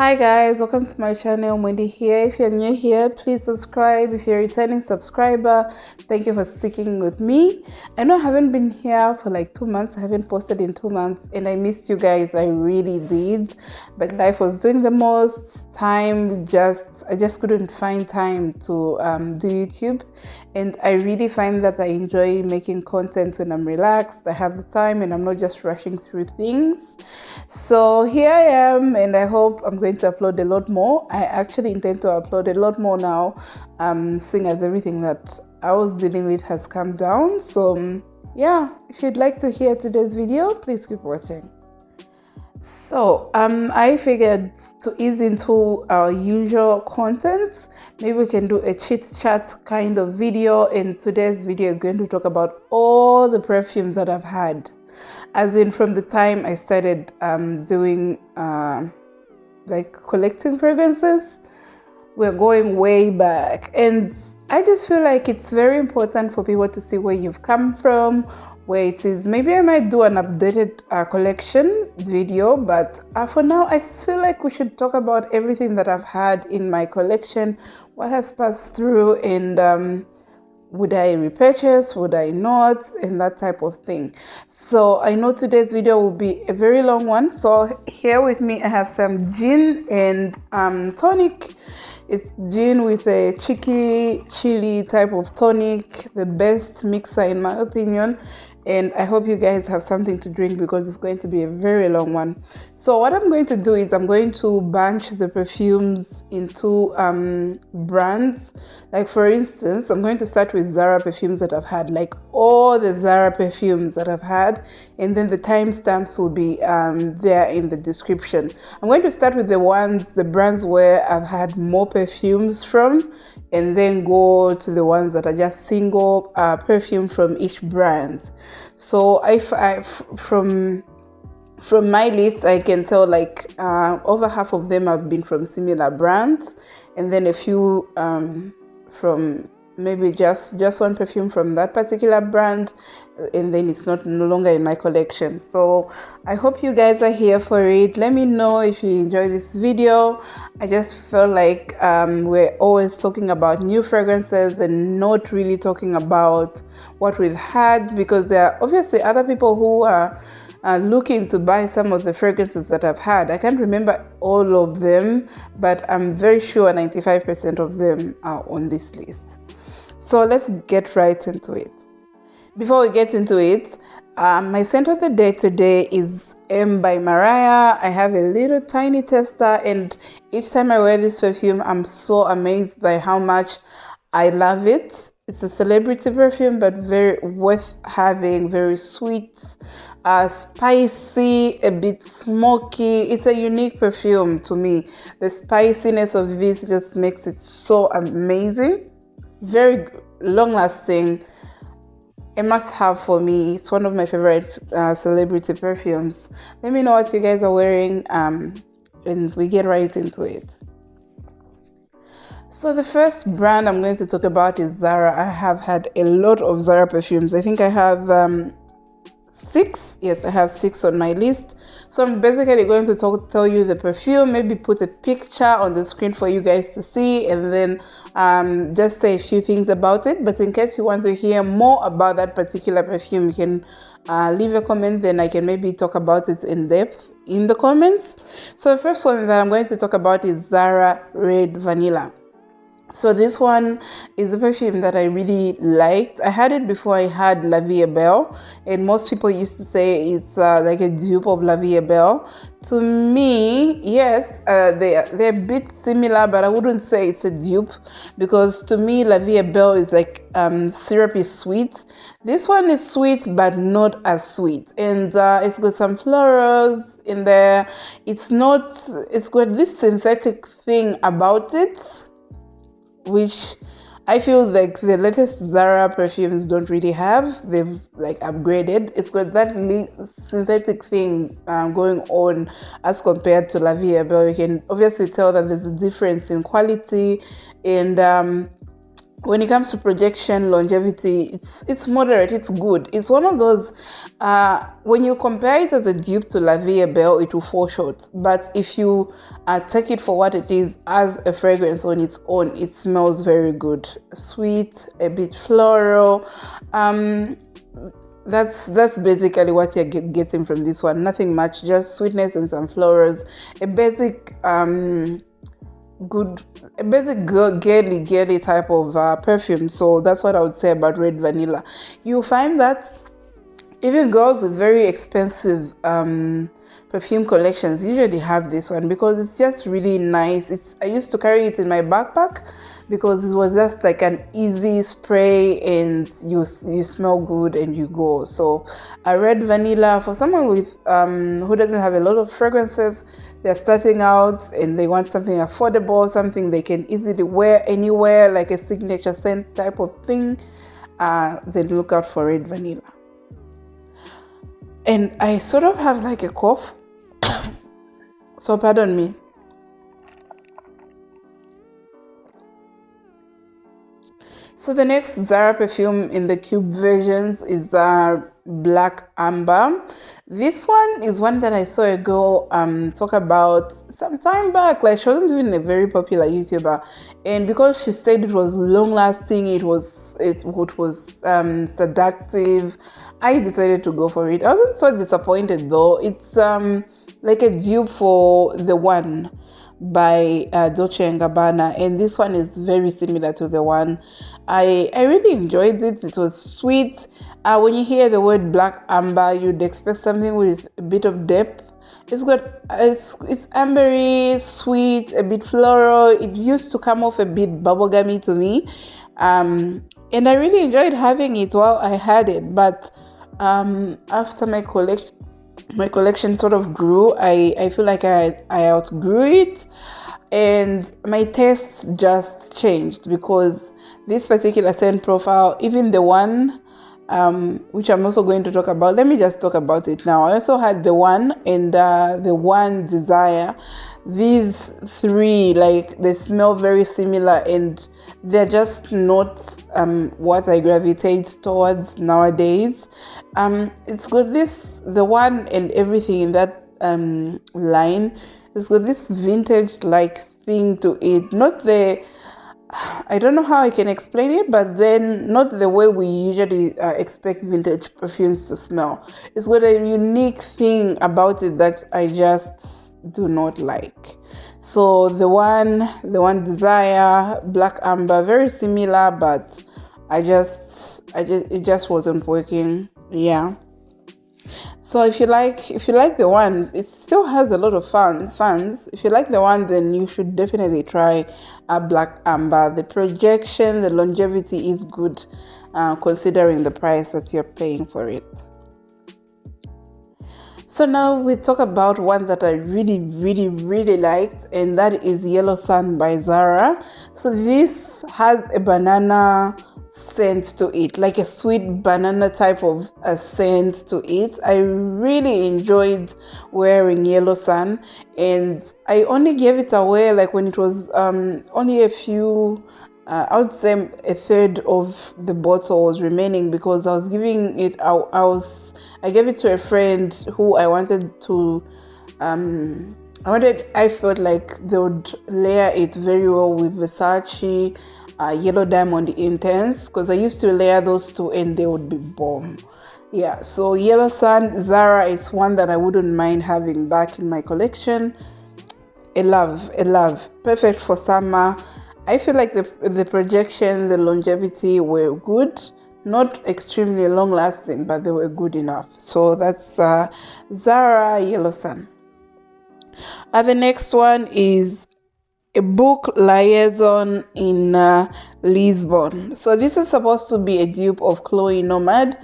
Hi guys, welcome to my channel. Wendy here. If you're new here, please subscribe. If you're a returning subscriber, thank you for sticking with me. I know I haven't been here for like 2 months. I haven't posted in 2 months and I missed you guys. I really did, but life was doing the most. I just couldn't find time to do YouTube, and I really find that I enjoy making content when I'm relaxed. I have the time and I'm not just rushing through things. So here I am, and I hope I'm going to upload a lot more. I actually intend to upload a lot more now, seeing as everything that I was dealing with has come down. So yeah, if you'd like to hear today's video, please keep watching. So I figured to ease into our usual content, maybe we can do a chit chat kind of video, and today's video is going to talk about all the perfumes that I've had, as in from the time I started doing like collecting fragrances. We're going way back, and I just feel like it's very important for people to see where you've come from, where it is. Maybe I might do an updated collection video, but for now I just feel like we should talk about everything that I've had in my collection, what has passed through, and would I repurchase, would I not, and that type of thing. So I know today's video will be a very long one. So here with me I have some gin and tonic. It's gin with a cheeky chili type of tonic, the best mixer in my opinion. And I hope you guys have something to drink because it's going to be a very long one. So what I'm going to do is I'm going to bunch the perfumes into brands. Like for instance, I'm going to start with Zara perfumes that I've had, like all the Zara perfumes that I've had, and then the timestamps will be there in the description. I'm going to start with the brands where I've had more perfumes from, and then go to the ones that are just single perfume from each brand. So from my list, I can tell like over half of them have been from similar brands, and then a few from maybe just one perfume from that particular brand, and then it's no longer in my collection. So I hope you guys are here for it. Let me know if you enjoy this video. I just felt like we're always talking about new fragrances and not really talking about what we've had, because there are obviously other people who are looking to buy some of the fragrances that I've had. I can't remember all of them, but I'm very sure 95% of them are on this list. So let's get right into it. Before we get into it, my scent of the day today is M by Mariah. I have a little tiny tester, and each time I wear this perfume, I'm so amazed by how much I love it. It's a celebrity perfume, but very worth having, very sweet, spicy, a bit smoky. It's a unique perfume to me. The spiciness of this just makes it so amazing. Very long lasting, a must have for me. It's one of my favorite celebrity perfumes. Let me know what you guys are wearing, and we get right into it. So the first brand I'm going to talk about is Zara. I have had a lot of Zara perfumes. I think I have 6. Yes, I have 6 on my list. So I'm basically going to tell you the perfume, maybe put a picture on the screen for you guys to see, and then just say a few things about it. But in case you want to hear more about that particular perfume, you can leave a comment, then I can maybe talk about it in depth in the comments. So the first one that I'm going to talk about is Zara-Red Vanilla. So this one is a perfume that I really liked. I had it before I had La Vie Est Belle, and most people used to say it's like a dupe of La Vie Est Belle. To me, yes, they're a bit similar, but I wouldn't say it's a dupe, because to me La Vie Est Belle is like syrupy sweet. This one is sweet, but not as sweet, and it's got some florals in there. It's got this synthetic thing about it, which I feel like the latest Zara perfumes don't really have. They've like upgraded. It's got that synthetic thing going on as compared to La Vie Est Belle. You can obviously tell that there's a difference in quality, and when it comes to projection, longevity, it's moderate, it's good. It's one of those, when you compare it as a dupe to La Vie Est Belle, it will fall short. But if you take it for what it is as a fragrance on its own, it smells very good. Sweet, a bit floral. That's basically what you're getting from this one. Nothing much, just sweetness and some florals. A basic girly type of perfume. So that's what I would say about Red Vanilla. You find that even girls with very expensive perfume collections usually have this one because it's just really nice. I used to carry it in my backpack because it was just like an easy spray and you smell good and you go. So a Red Vanilla for someone with who doesn't have a lot of fragrances, they're starting out and they want something affordable, something they can easily wear anywhere, like a signature scent type of thing, then look out for Red Vanilla. And I sort of have like a cough, so pardon me. So the next Zara perfume in the cube versions is Black Amber. This one is one that I saw a girl talk about some time back. Like, she wasn't even a very popular YouTuber, and because she said it was long lasting, it was seductive, I decided to go for it. I wasn't so disappointed though. It's like a dupe for The One by Dolce and Gabbana, and this one is very similar to The One. I really enjoyed it. It was sweet. When you hear the word Black Amber, you'd expect something with a bit of depth. It's ambery, sweet, a bit floral. It used to come off a bit bubblegummy to me, and I really enjoyed having it while I had it. But after my collection sort of grew, I feel like I outgrew it, and my tastes just changed because this particular scent profile, even The One, which I'm also going to talk about. Let me just talk about it now. I also had The One and The One Desire. These three, like, they smell very similar and they're just not what I gravitate towards nowadays. It's got The One and everything in that line. It's got this vintage like thing to it. I don't know how I can explain it, but then not the way we usually expect vintage perfumes to smell. It's got a unique thing about it that I just do not like. So the one Desire, Black Amber, very similar, but it just wasn't working. Yeah. So if you like The One, it still has a lot of fans. If you like The One, then you should definitely try a Black Amber. The projection, the longevity is good, considering the price that you're paying for it. So now we talk about one that I really liked, and that is Yellow Sun by Zara. So this has a banana scent to it, like a sweet banana type of a scent to it. I really enjoyed wearing Yellow Sun, and I only gave it away like when it was only a few, I would say a third of the bottle was remaining, because I was giving it I gave it to a friend who I wanted to I felt like they would layer it very well with Versace Yellow Diamond Intense, because I used to layer those two and they would be bomb. Yeah, so Yellow Sun Zara is one that I wouldn't mind having back in my collection. A love, perfect for summer. I feel like the projection, the longevity were good, not extremely long lasting, but they were good enough. So that's Zara Yellow Sun. The next one is a book, Liason in Lisbon. So this is supposed to be a dupe of Chloe Nomad.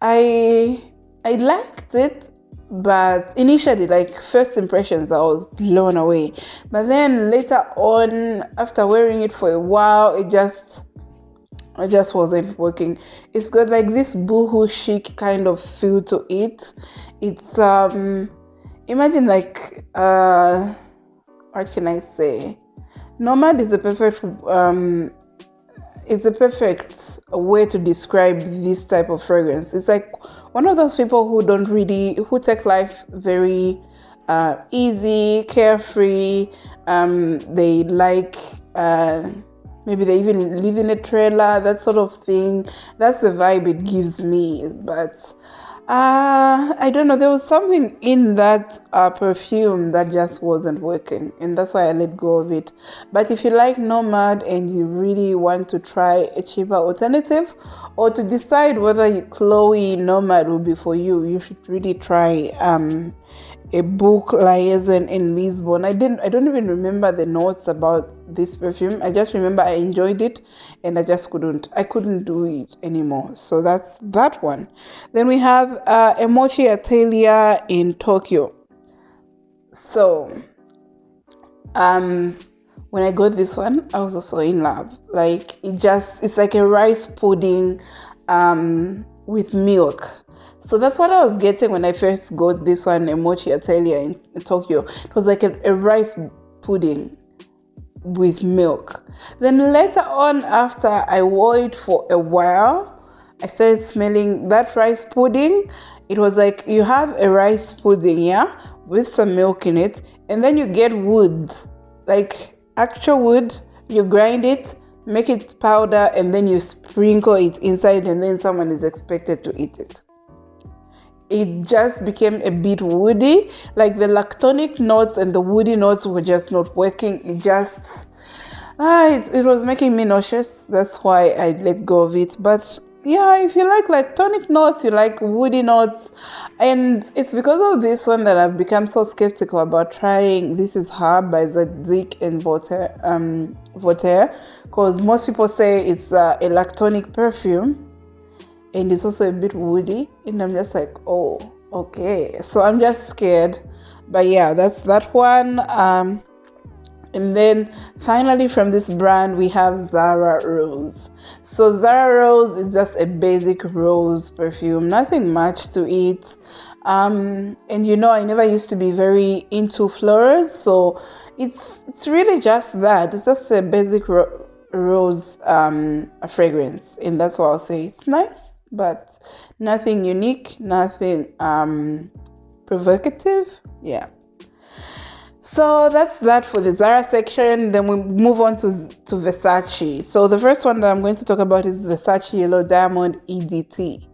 I liked it, but initially, like first impressions, I was blown away. But then later on, after wearing it for a while, it just wasn't working. It's got like this boohoo chic kind of feel to it. It's imagine like what can I say? Nomad is the perfect it's a perfect way to describe this type of fragrance. It's like one of those people who take life very easy, carefree. They like, maybe they even live in a trailer, that sort of thing. That's the vibe it gives me. But I don't know, there was something in that perfume that just wasn't working, and that's why I let go of it. But if you like Nomad and you really want to try a cheaper alternative, or to decide whether Chloe Nomad will be for you, you should really try a book, Liason in Lisbon. I don't even remember the notes about this perfume. I just remember I enjoyed it, and I couldn't do it anymore. So that's that one. Then we have a mochi atelier in Tokyo. So when I got this one, I was also in love. Like, it's like a rice pudding with milk. So that's what I was getting when I first got this one, a mochi atelier in Tokyo. It was like a rice pudding with milk. Then later on, after I wore it for a while, I started smelling that rice pudding. It was like you have a rice pudding, yeah, with some milk in it, and then you get wood, like actual wood. You grind it, make it powder, and then you sprinkle it inside, and then someone is expected to eat it. It just became a bit woody, like the lactonic notes and the woody notes were just not working. It was making me nauseous. That's why I let go of it. But yeah, if you like lactonic notes, you like woody notes, and it's because of this one that I've become so skeptical about trying This Is Her by Zadig and Voltaire, because most people say it's a lactonic perfume. And it's also a bit woody, and I'm just like, oh, okay. So I'm just scared. But yeah, that's that one. And then finally from this brand, we have Zara-Rose. So Zara-Rose is just a basic rose perfume, nothing much to it. And you know, I never used to be very into florals, so it's really just that. It's just a basic rose fragrance, and that's why I'll say it's nice, but nothing unique, nothing provocative. Yeah. So that's that for the Zara section. Then we move on to Versace. So the first one that I'm going to talk about is Versace-Yellow Diamond EDT.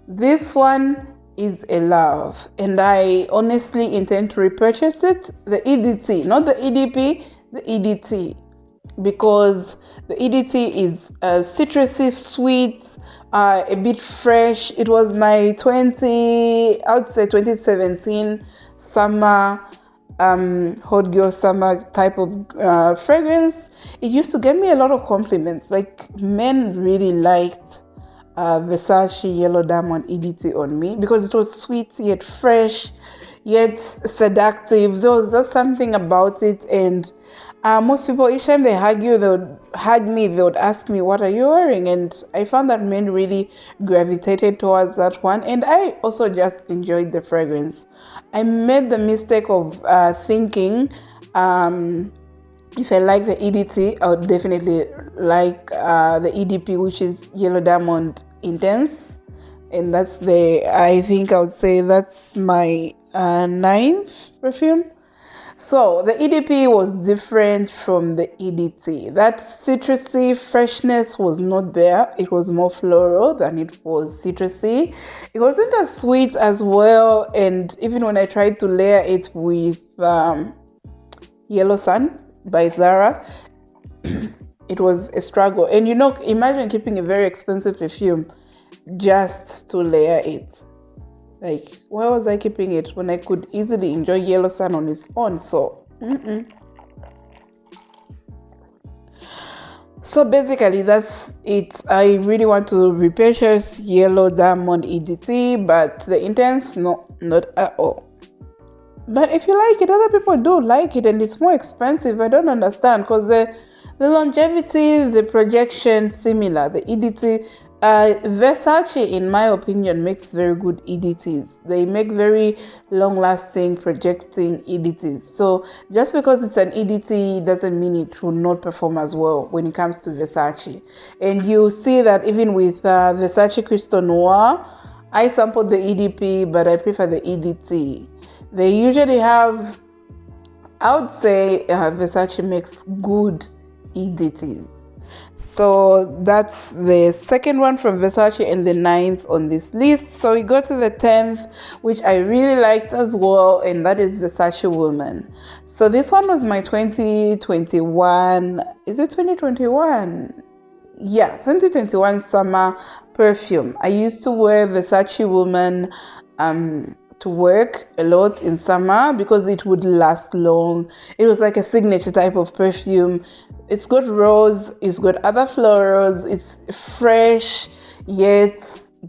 This one is a love, and I honestly intend to repurchase it. The EDT, not the EDP, the EDT, because the EDT is citrusy, sweet, a bit fresh. It was my 2017 summer, hot girl summer type of fragrance. It used to get me a lot of compliments. Like, men really liked Versace-Yellow Diamond EDT on me because it was sweet yet fresh yet seductive. There was just something about it, and most people, each time they hug you, they would hug me, they would ask me, what are you wearing? And I found that men really gravitated towards that one, and I also just enjoyed the fragrance. I made the mistake of thinking if I like the EDT, I would definitely like the EDP, which is Yellow Diamond Intense, and that's I think I would say that's my 9th perfume. So the EDP was different from the EDT. That citrusy freshness was not there. It was more floral than it was citrusy. It wasn't as sweet as well, and even when I tried to layer it with Yellow Sun by Zara, it was a struggle. And you know, imagine keeping a very expensive perfume just to layer it. Like, why was I keeping it when I could easily enjoy Yellow Sun on its own? So, So basically, that's it. I really want to repurchase Yellow Diamond EDT, but the Intense, no, not at all. But if you like it, other people do like it, and it's more expensive. I don't understand, because the longevity, the projection, similar. The EDT Versace, in my opinion, makes very good EDTs. They make very long-lasting, projecting EDTs. So just because it's an EDT doesn't mean it will not perform as well when it comes to Versace. And you see that even with Versace Crystal Noir, I sampled the EDP, but I prefer the EDT. They usually have, I would say, Versace makes good EDTs. So that's the second one from Versace and the 9th on this list. So we go to the 10th, which I really liked as well, and that is Versace-Woman. So this one was my 2021, is it 2021? Yeah, 2021 summer perfume. I used to wear Versace-Woman to work a lot in summer because it would last long. It was like a signature type of perfume. It's got rose, it's got other florals, it's fresh yet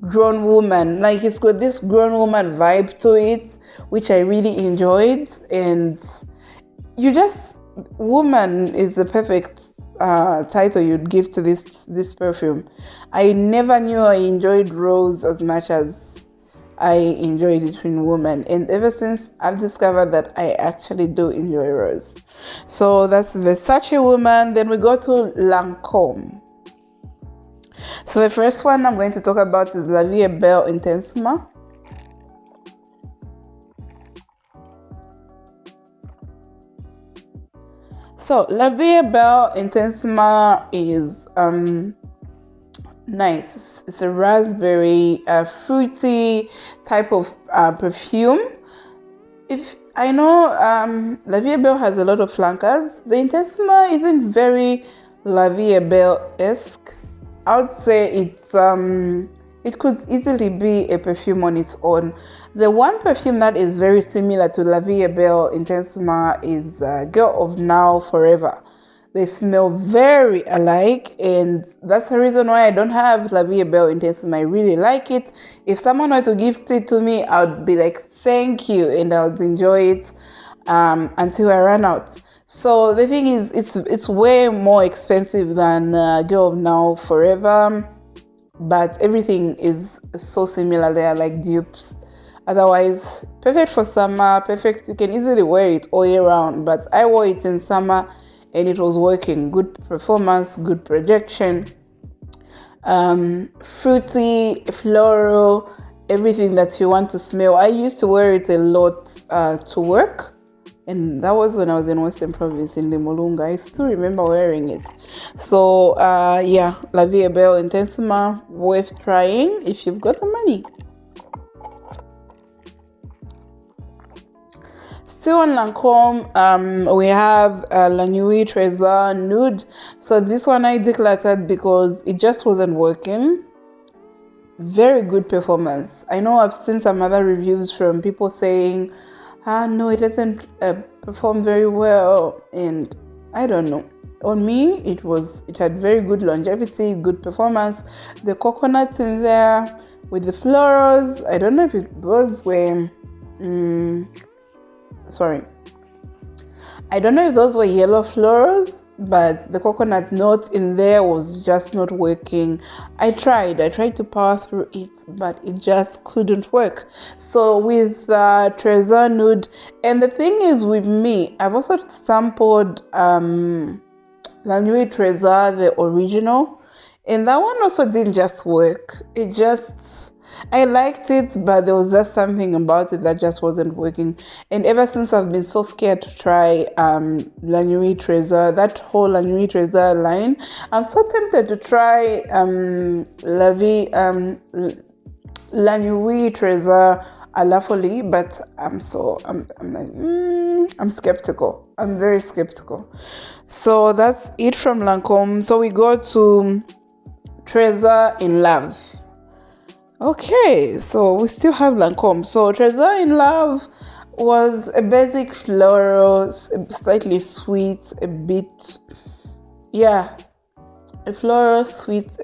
grown woman. Like it's got this grown woman vibe to it, which I really enjoyed. And you just, woman is the perfect title you'd give to this perfume. I never knew I enjoyed rose as much as I enjoyed it in woman, and ever since I've discovered that I actually do enjoy rose. So that's Versace-Woman. Then we go to Lancome. So the first one I'm going to talk about is La Vie Est Belle Intensement. So La Vie Est Belle Intensement is nice. It's a raspberry fruity type of perfume. If I know La Vie Est Belle has a lot of flankers, the Intensement isn't very La Vie Est Belle-esque. I would say it's it could easily be a perfume on its own. The one perfume that is very similar to La Vie Est Belle Intensement is Girl of Now Forever. They smell very alike, and that's the reason why I don't have La Vie Est Belle Intensement. I really like it. If someone were to gift it to me, I would be like, thank you, and I would enjoy it until I run out. So the thing is, it's way more expensive than Girl of Now Forever, but everything is so similar. They are like dupes. Otherwise, perfect for summer, perfect. You can easily wear it all year round, but I wore it in summer and it was working. Good performance, good projection, fruity, floral, everything that you want to smell. I used to wear it a lot to work, and that was when I was in Western Province in Limolunga. I still remember wearing it. So yeah, La Vie Est Belle Intensement, worth trying if you've got the money. Still on Lancome, we have La Nuit Tresor Nude. So this one I decluttered because it just wasn't working. Very good performance. I know I've seen some other reviews from people saying, no, it doesn't perform very well, and I don't know. On me, it had very good longevity, good performance. The coconuts in there with the florals. I don't know if those were I don't know if those were yellow florals, but the coconut note in there was just not working. I tried to power through it, but it just couldn't work. So with Tresor Nude, and the thing is with me, I've also sampled La Nuit Tresor, the original, and that one also didn't just work. I liked it, but there was just something about it that just wasn't working. And ever since, I've been so scared to try La Nuit Tresor, that whole La Nuit Tresor line. I'm so tempted to try La Nuit Tresor à la folie, but I'm skeptical. I'm very skeptical. So that's it from Lancome. So we go to Tresor in Love. Okay, so we still have Lancome. So Tresor in Love was a basic floral, slightly sweet, a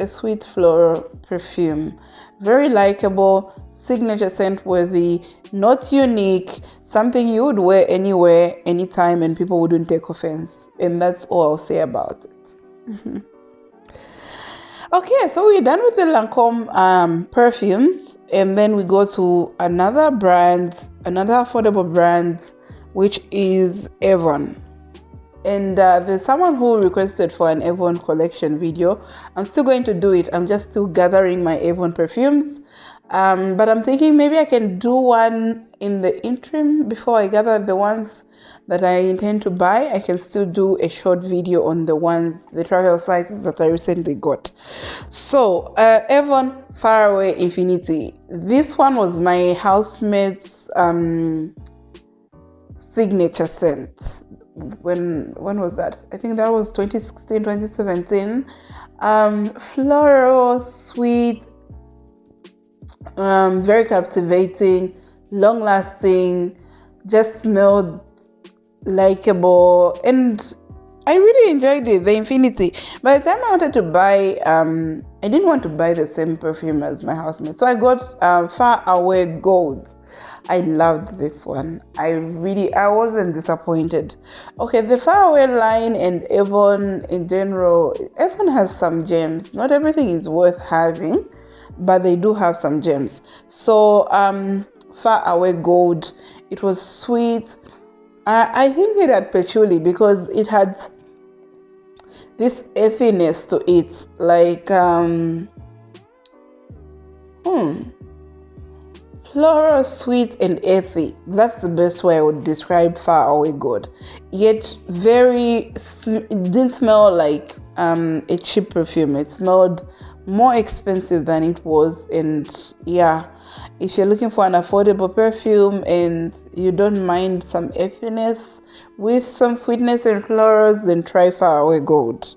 sweet floral perfume. Very likable, signature scent worthy, not unique, something you would wear anywhere, anytime, and people wouldn't take offense. And that's all I'll say about it. Okay, so we're done with the Lancome perfumes, and then we go to another brand, another affordable brand, which is Avon. And there's someone who requested for an Avon collection video. I'm still going to do it. I'm just still gathering my Avon perfumes. But I'm thinking maybe I can do one in the interim before I gather the ones that I intend to buy. I can still do a short video on the travel sizes that I recently got. So Avon Faraway Infinity. This one was my housemate's signature scent. When was that? I think that was 2016, 2017. Floral, sweet, very captivating, long lasting, just smelled likable, and I really enjoyed it, the Infinity. By the time I wanted to buy, I didn't want to buy the same perfume as my housemate, so I got Far Away Gold. I loved this one. I wasn't disappointed. Okay, the Far Away line and Avon in general, Avon has some gems. Not everything is worth having, but they do have some gems. So Far Away Gold, it was sweet. I think it had patchouli because it had this earthiness to it, like floral, sweet, and earthy. That's the best way I would describe Far Away Gold. Yet it didn't smell like a cheap perfume. It smelled more expensive than it was. And yeah, if you're looking for an affordable perfume and you don't mind some earthiness with some sweetness and florals, then try Far Away Gold.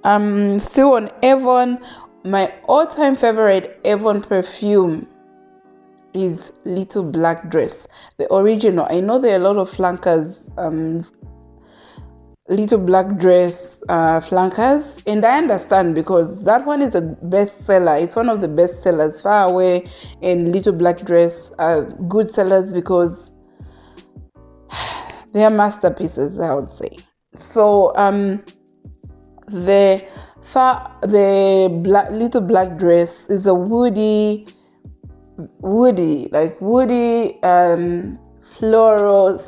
Still on Avon, my all-time favorite Avon perfume is Little Black Dress, the original. I know there are a lot of flankers, Little Black Dress flankers, and I understand because that one is a bestseller. It's one of the best sellers. Far Away and Little Black Dress are good sellers because they are masterpieces, I would say. So Little Black Dress is a woody, floral,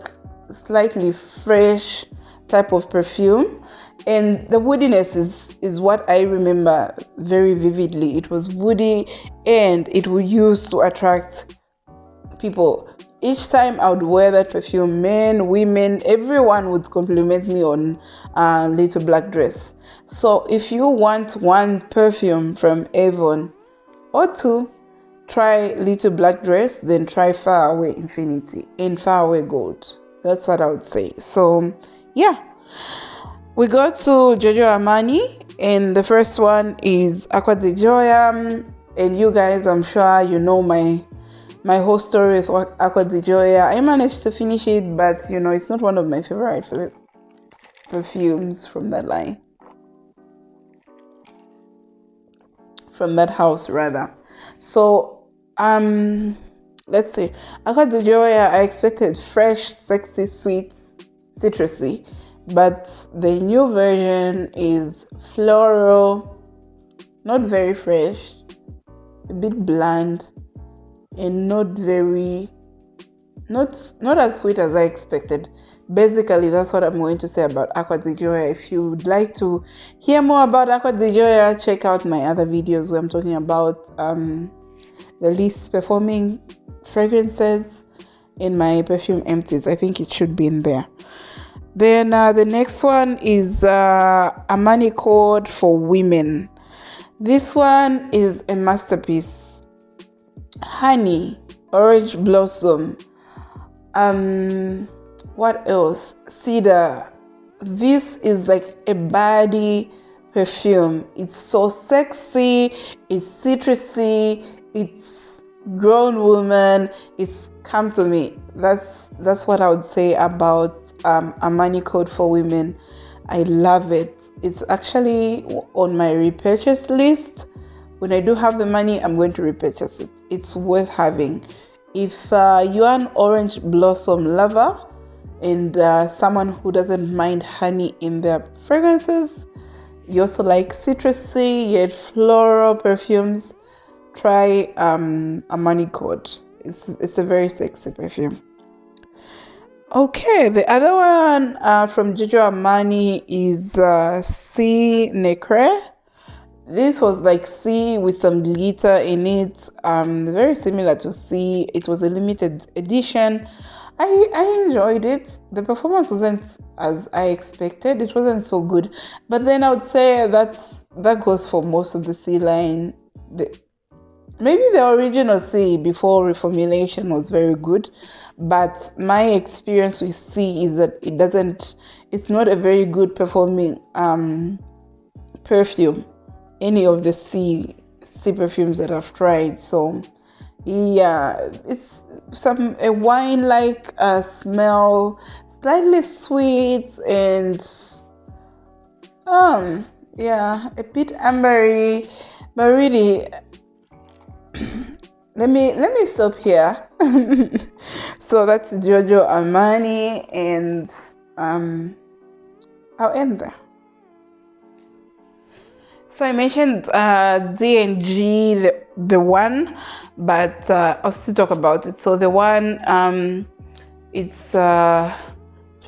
slightly fresh type of perfume, and the woodiness is what I remember very vividly. It was woody, and it was used to attract people. Each time I would wear that perfume, men, women, everyone would compliment me on Little Black Dress. So if you want one perfume from Avon or two, try Little Black Dress, then try Far Away Infinity and Far Away Gold. That's what I would say. So yeah, we go to Giorgio Armani, and the first one is Acqua di Gioia. And you guys, I'm sure you know my whole story with Acqua di Gioia. I managed to finish it, but it's not one of my favorite perfumes from that line, from that house rather. So let's see, Acqua di Gioia, I expected fresh, sexy, sweet, citrusy, but the new version is floral, not very fresh, a bit bland, and not as sweet as I expected. Basically, that's what I'm going to say about Acqua di Gioia. If you would like to hear more about Acqua di Gioia, check out my other videos where I'm talking about the least performing fragrances in my perfume empties. I think it should be in there. Then the next one is Armani Code for Women. This one is a masterpiece. Honey, Orange Blossom, what else? Cedar. This is like a body perfume. It's so sexy, it's citrusy, it's grown woman, it's come to me. That's what I would say about Armani Code for Women. I love it. It's actually on my repurchase list. When I do have the money, I'm going to repurchase it. It's worth having. If you're an orange blossom lover and someone who doesn't mind honey in their fragrances, you also like citrusy yet floral perfumes, try Armani Code. It's a very sexy perfume. Okay, the other one from Giorgio Armani is C Necre. This was like C with some glitter in it, very similar to C. It was a limited edition. I enjoyed it. The performance wasn't as I expected. It wasn't so good. But then I would say that goes for most of the C line. Maybe the original C before reformulation was very good, but my experience with C is that it's not a very good performing perfume, any of the C perfumes that I've tried. So yeah, it's a wine-like smell, slightly sweet, and yeah, a bit ambery, but really let me stop here. So that's Giorgio Armani, and I'll end there. So I mentioned D&G, the one, but I'll still talk about it. So the one, it's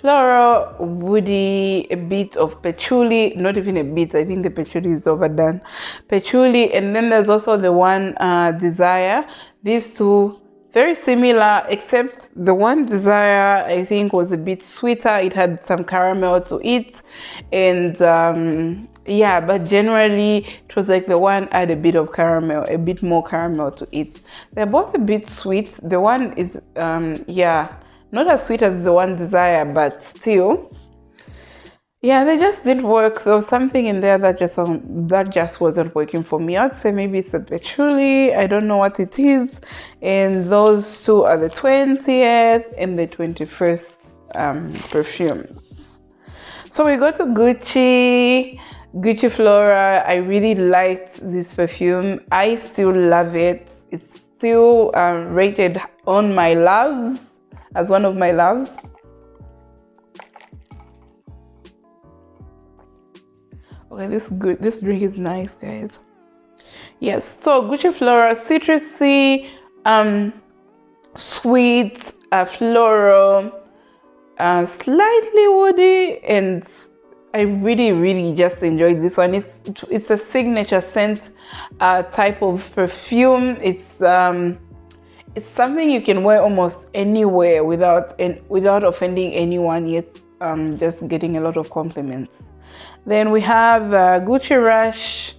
floral, woody, a bit of patchouli, not even a bit, I think the patchouli is overdone. Patchouli, and then there's also the one Desire. These two, very similar, except the one Desire, I think, was a bit sweeter. It had some caramel to it, and yeah, but generally it was like the one had a bit of caramel, a bit more caramel to it. They're both a bit sweet. The one is yeah, not as sweet as the one Desire, but still, yeah, they just didn't work. There was something in there that just wasn't working for me. I'd say maybe it's a patchouli, I don't know what it is. And those two are the 20th and the 21st perfumes. So we go to Gucci-Flora. I really liked this perfume. I still love it. It's still rated on my loves, as one of my loves. Okay, this drink is nice, guys. Yes, so Gucci-Flora, citrusy, sweet, floral, slightly woody, and I really just enjoyed this one. It's a signature scent type of perfume. It's something you can wear almost anywhere without offending anyone, yet just getting a lot of compliments. Then we have Gucci Rush,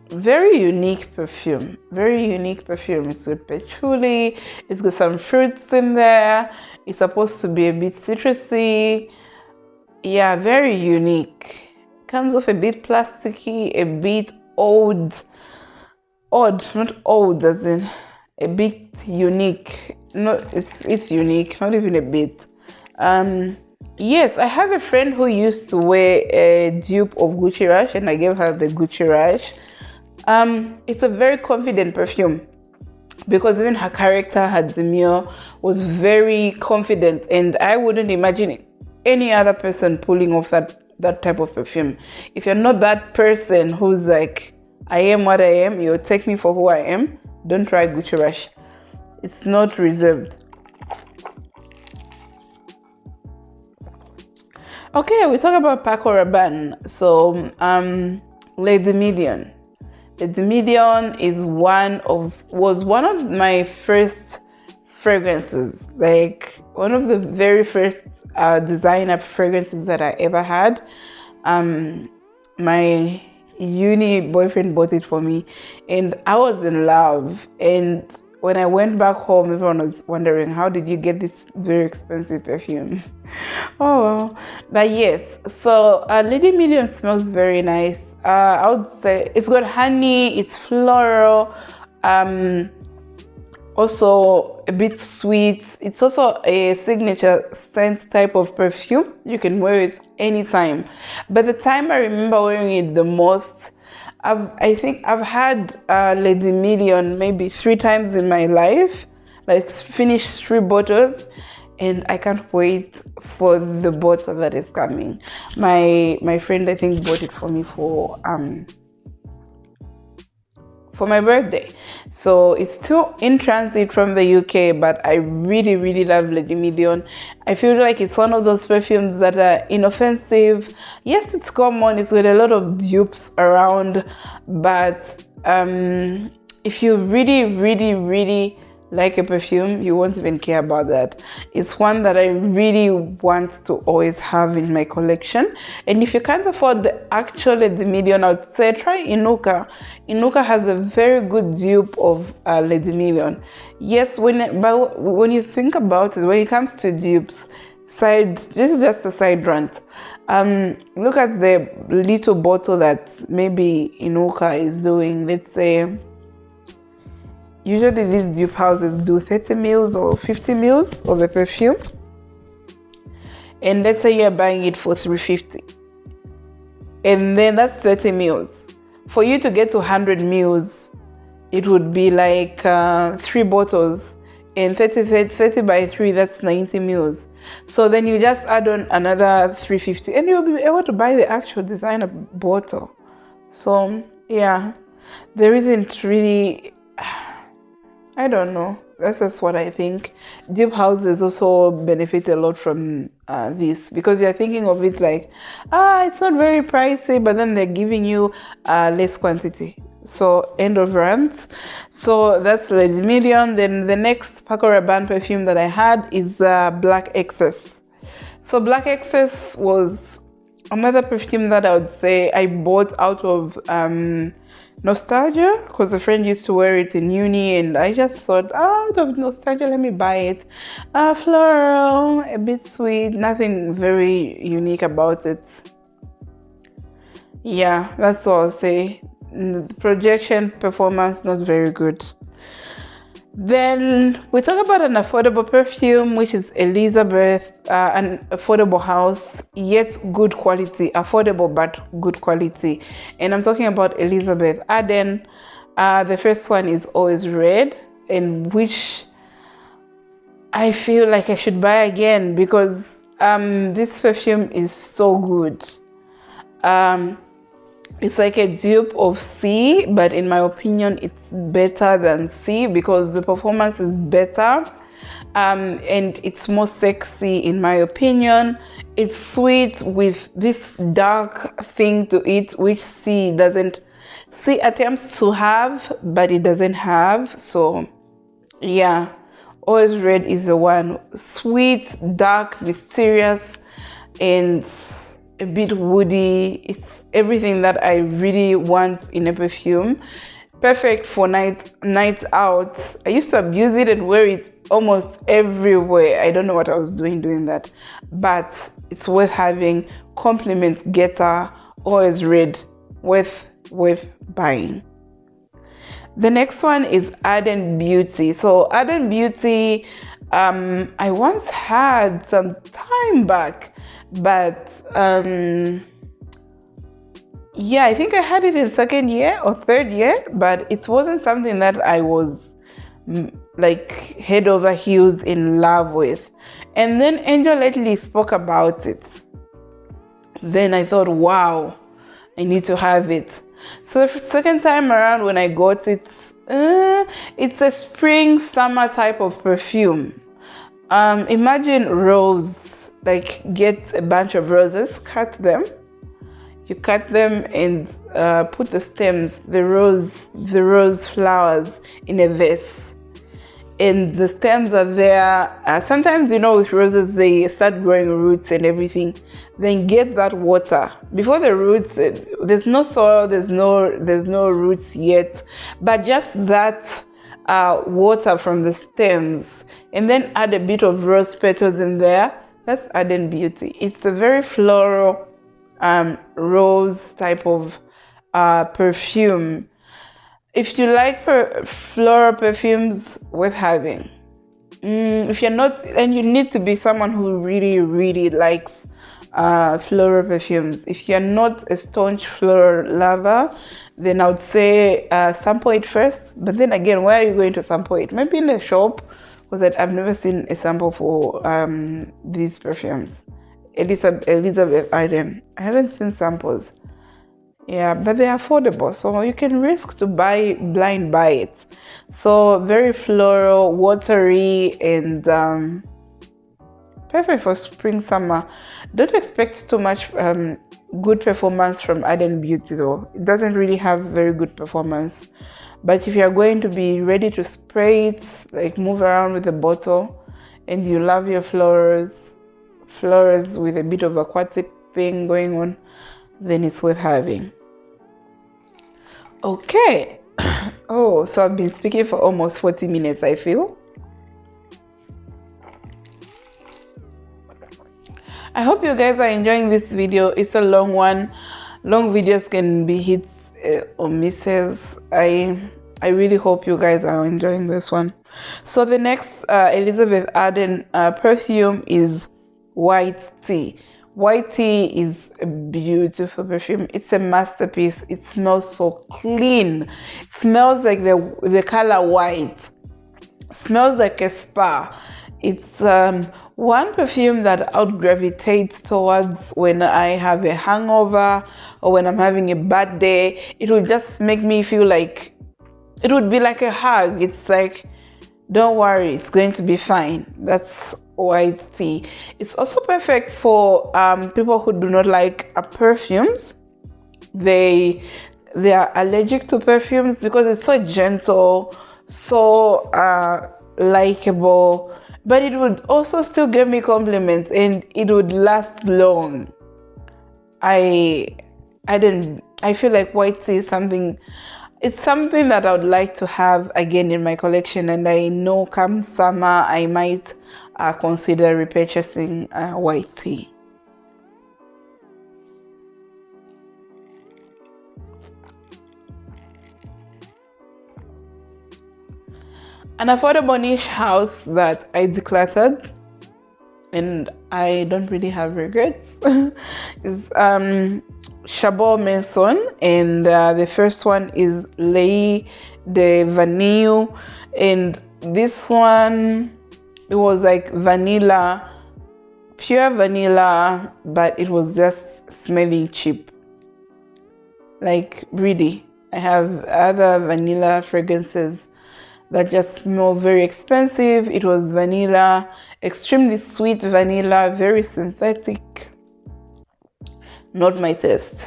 very unique perfume. It's with patchouli, it's got some fruits in there. It's supposed to be a bit citrusy. Yeah, very unique. Comes off a bit plasticky, a bit odd, not old as in a bit unique. No, it's unique, not even a bit. Yes, I have a friend who used to wear a dupe of Gucci Rush, and I gave her the Gucci Rush. It's a very confident perfume, because even her character, her demeanor, was very confident, and I wouldn't imagine any other person pulling off that type of perfume. If you're not that person who's like, I am what I am, you'll take me for who I am, don't try Gucci Rush. It's not reserved. Okay, we talk about Paco Rabanne. So Lady Million. Lady Million was one of my first fragrances, like one of the very first designer fragrances that I ever had. My uni boyfriend bought it for me, and I was in love. And when I went back home, everyone was wondering, how did you get this very expensive perfume? Oh well. But yes, so Lady Million smells very nice. I would say it's got honey, it's floral, also a bit sweet. It's also a signature scent type of perfume. You can wear it anytime, but the time I remember wearing it the most, I think I've had Lady Million maybe 3 times in my life, like finished 3 bottles, and I can't wait for the bottle that is coming. My friend, I think, bought it for me for my birthday, so it's still in transit from the UK, but I really love Lady Million. I feel like it's one of those perfumes that are inoffensive. Yes, it's common, it's got a lot of dupes around, but if you really like a perfume, you won't even care about that. It's one that I really want to always have in my collection. And if you can't afford the actual Lady Million, I would say try Inuka. Inuka has a very good dupe of Lady Million. Yes, when you think about it, when it comes to dupes, this is just a side rant. Look at the little bottle that maybe Inuka is doing. Let's say, usually these dupe houses do 30 mils or 50 mils of a perfume, and let's say you're buying it for $350, and then that's 30 mils. For you to get to 100 mils, it would be like 3 bottles, and 30 by 3, that's 90 mils. So then you just add on another $350 and you'll be able to buy the actual designer bottle. So yeah, there isn't really, I don't know, that's just what I think. Dupe houses also benefit a lot from this, because you're thinking of it like, it's not very pricey, but then they're giving you less quantity. So end of rant. So that's Lady Million. Then the next Paco Rabanne perfume that I had is Black XS. So Black XS was another perfume that I would say I bought out of nostalgia, because a friend used to wear it in uni, and I just thought, out of nostalgia, let me buy it. Floral, a bit sweet, nothing very unique about it. Yeah, that's all I'll say. The projection performance not very good. Then we talk about an affordable perfume, which is Elizabeth, an affordable house, yet good quality. Affordable but good quality. And I'm talking about Elizabeth Arden. The first one is Always Red, and which I feel like I should buy again, because this perfume is so good. It's like a dupe of C, but in my opinion, it's better than C because the performance is better, and it's more sexy in my opinion. It's sweet with this dark thing to it, which C attempts to have, but it doesn't have. So yeah, Always Red is the one. Sweet, dark, mysterious, and a bit woody. It's everything that I really want in a perfume. Perfect for nights out. I used to abuse it and wear it almost everywhere. I don't know what I was doing that, but it's worth having. Compliment getter. Always Red, worth buying. The next one is Arden Beauty. So Arden Beauty, I once had some time back, but yeah, I think I had it in second year or third year, but it wasn't something that I was like head over heels in love with. And then Angel lately spoke about it. Then I thought, wow, I need to have it. So the second time around when I got it, it's a spring summer type of perfume. Imagine rose, like get a bunch of roses, cut them. You cut them and put the stems, the rose flowers in a vase, and the stems are there. Sometimes, you know, with roses they start growing roots and everything. Then get that water before the roots. There's no soil, there's no roots yet, but just that water from the stems, and then add a bit of rose petals in there. That's Arden Beauty. It's a very floral, rose type of perfume. If you like floral perfumes, worth having. If you're not, and you need to be someone who really likes floral perfumes. If you're not a staunch floral lover, then I would say sample it first. But then again, where are you going to sample it? Maybe in a shop was that I've never seen a sample for these perfumes. Elizabeth Arden. I haven't seen samples. Yeah, but they're affordable, so you can risk to blind buy it. So very floral, watery, and perfect for spring, summer. Don't expect too much good performance from Arden Beauty though. It doesn't really have very good performance. But if you're going to be ready to spray it, like move around with the bottle, and you love your flowers with a bit of aquatic thing going on, then it's worth having. Okay. Oh, so I've been speaking for almost 40 minutes, I feel. I hope you guys are enjoying this video. It's a long one. Long videos can be hits or misses. I really hope you guys are enjoying this one. So the next Elizabeth Arden perfume is White Tea. White Tea is a beautiful perfume. It's a masterpiece. It smells so clean. It smells like the color white. It smells like a spa. It's one perfume that I would gravitate towards when I have a hangover or when I'm having a bad day. It would just make me feel like, it would be like a hug. It's like, don't worry, it's going to be fine. That's White Tea. It's also perfect for people who do not like perfumes. They are allergic to perfumes because it's so gentle, so likable, but it would also still give me compliments and it would last long. I feel like White Tea is something, it's something that I would like to have again in my collection, and I know come summer I might consider repurchasing White Tea. An affordable niche house that I decluttered and I don't really have regrets is Chabaud Maison, and the first one is Lancome-La Vie Est Belle, and this one, it was like vanilla, pure vanilla, but it was just smelling cheap. Like really, I have other vanilla fragrances that just smell very expensive. It was vanilla, extremely sweet vanilla, very synthetic. Not my taste.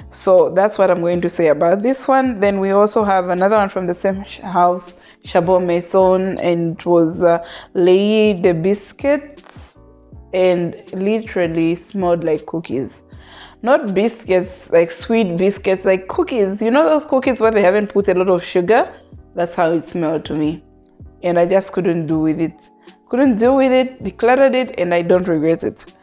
So that's what I'm going to say about this one. Then we also have another one from the same house, Chabaud Maison, and it was Lancome-La Vie Est Belle, and literally smelled like cookies. Not biscuits, like sweet biscuits, like cookies. You know those cookies where they haven't put a lot of sugar? That's how it smelled to me. And I just couldn't do with it. Couldn't deal with it, decluttered it, and I don't regret it.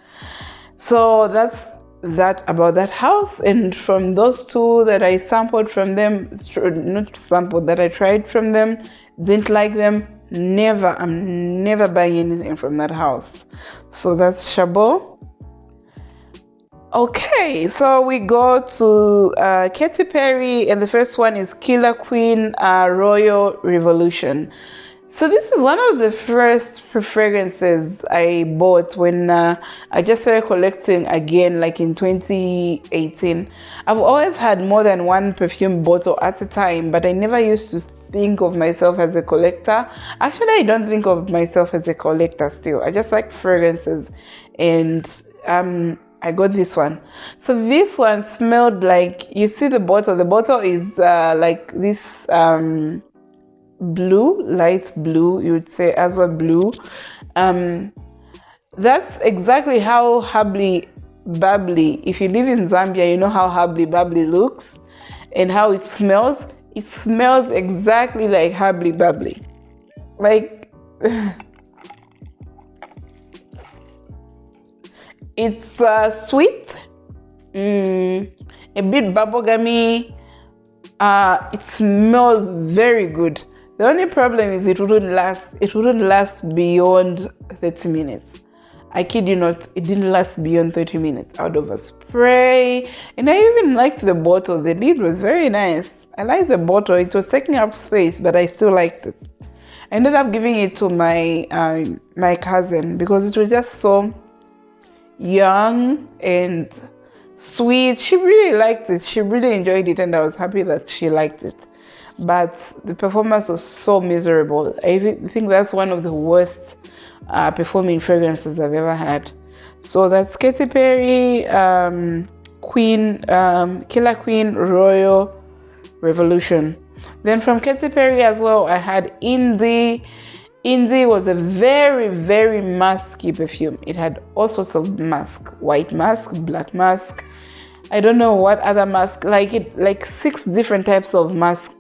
So that's that about that house. And from those two that I sampled from them, not sampled, that I tried from them, didn't like them, I'm never buying anything from that house. So that's Chabaud. Okay, so we go to Katy Perry, and the first one is Killer Queen Royal Revolution. So this is one of the first fragrances I bought when I just started collecting again, like in 2018. I've always had more than one perfume bottle at a time, but I never used to think of myself as a collector. Actually, I don't think of myself as a collector still. I just like fragrances, and I got this one. So this one smelled like, you see the bottle is like this blue, light blue, you would say azure blue. That's exactly how Hubbly Bubbly, if you live in Zambia, you know how Hubbly Bubbly looks and how it smells. It smells exactly like Hubbly Bubbly. Like it's sweet, a bit bubblegummy. It smells very good. The only problem is it wouldn't last beyond 30 minutes. I kid you not, it didn't last beyond 30 minutes out of a spray. And I even liked the bottle. The lid was very nice. I liked the bottle. It was taking up space, but I still liked it. I ended up giving it to my my cousin because it was just so young and sweet. She really liked it. She really enjoyed it, and I was happy that she liked it. But the performance was so miserable. I think that's one of the worst performing fragrances I've ever had. So that's Katy Perry, Queen, Killer Queen, Royal Revolution. Then from Katy Perry as well, I had Indie. Indie was a very, very musky perfume. It had all sorts of musk, white musk, black musk. I don't know what other musk, like 6 different types of musk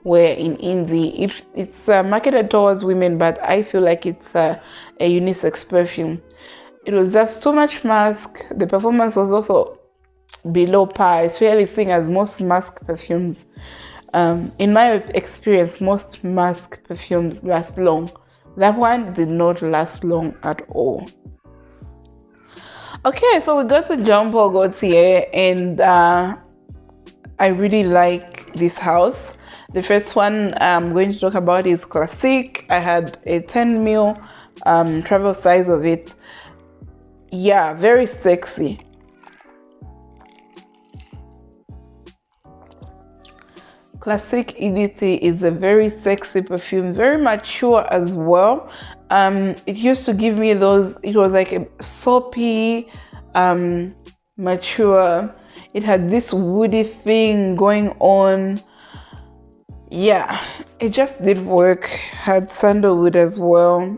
were in Indie. It's marketed towards women, but I feel like it's a unisex perfume. It was just too much musk. The performance was also below par. It's really seen as most musk perfumes. In my experience, most musk perfumes last long. That one did not last long at all. Okay, so we got to Paul Gaultier, and I really like this house. The first one I'm going to talk about is Classique. I had a 10 ml travel size of it. Yeah, very sexy. Classique EDT is a very sexy perfume, very mature as well. It used to give me those, it was like a soapy, mature. It had this woody thing going on. Yeah, it just did work. Had sandalwood as well.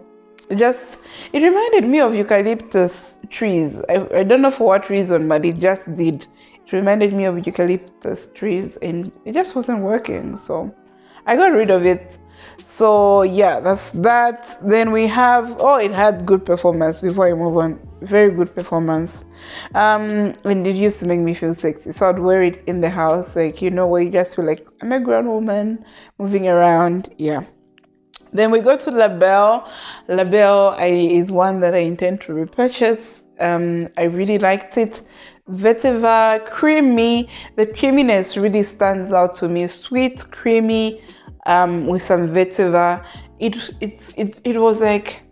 It reminded me of eucalyptus trees. I don't know for what reason, but it just did. It reminded me of eucalyptus trees, and it just wasn't working, so I got rid of it. So yeah, that's that. Then we have, it had good performance. Before I move on, very good performance, and it used to make me feel sexy, so I'd wear it in the house, like, you know, where you just feel like I'm a grown woman moving around. Yeah. Then we go to La Belle. La Belle is one that I intend to repurchase. I really liked it. Vetiver, creamy. The creaminess really stands out to me. Sweet, creamy, with some vetiver. It was like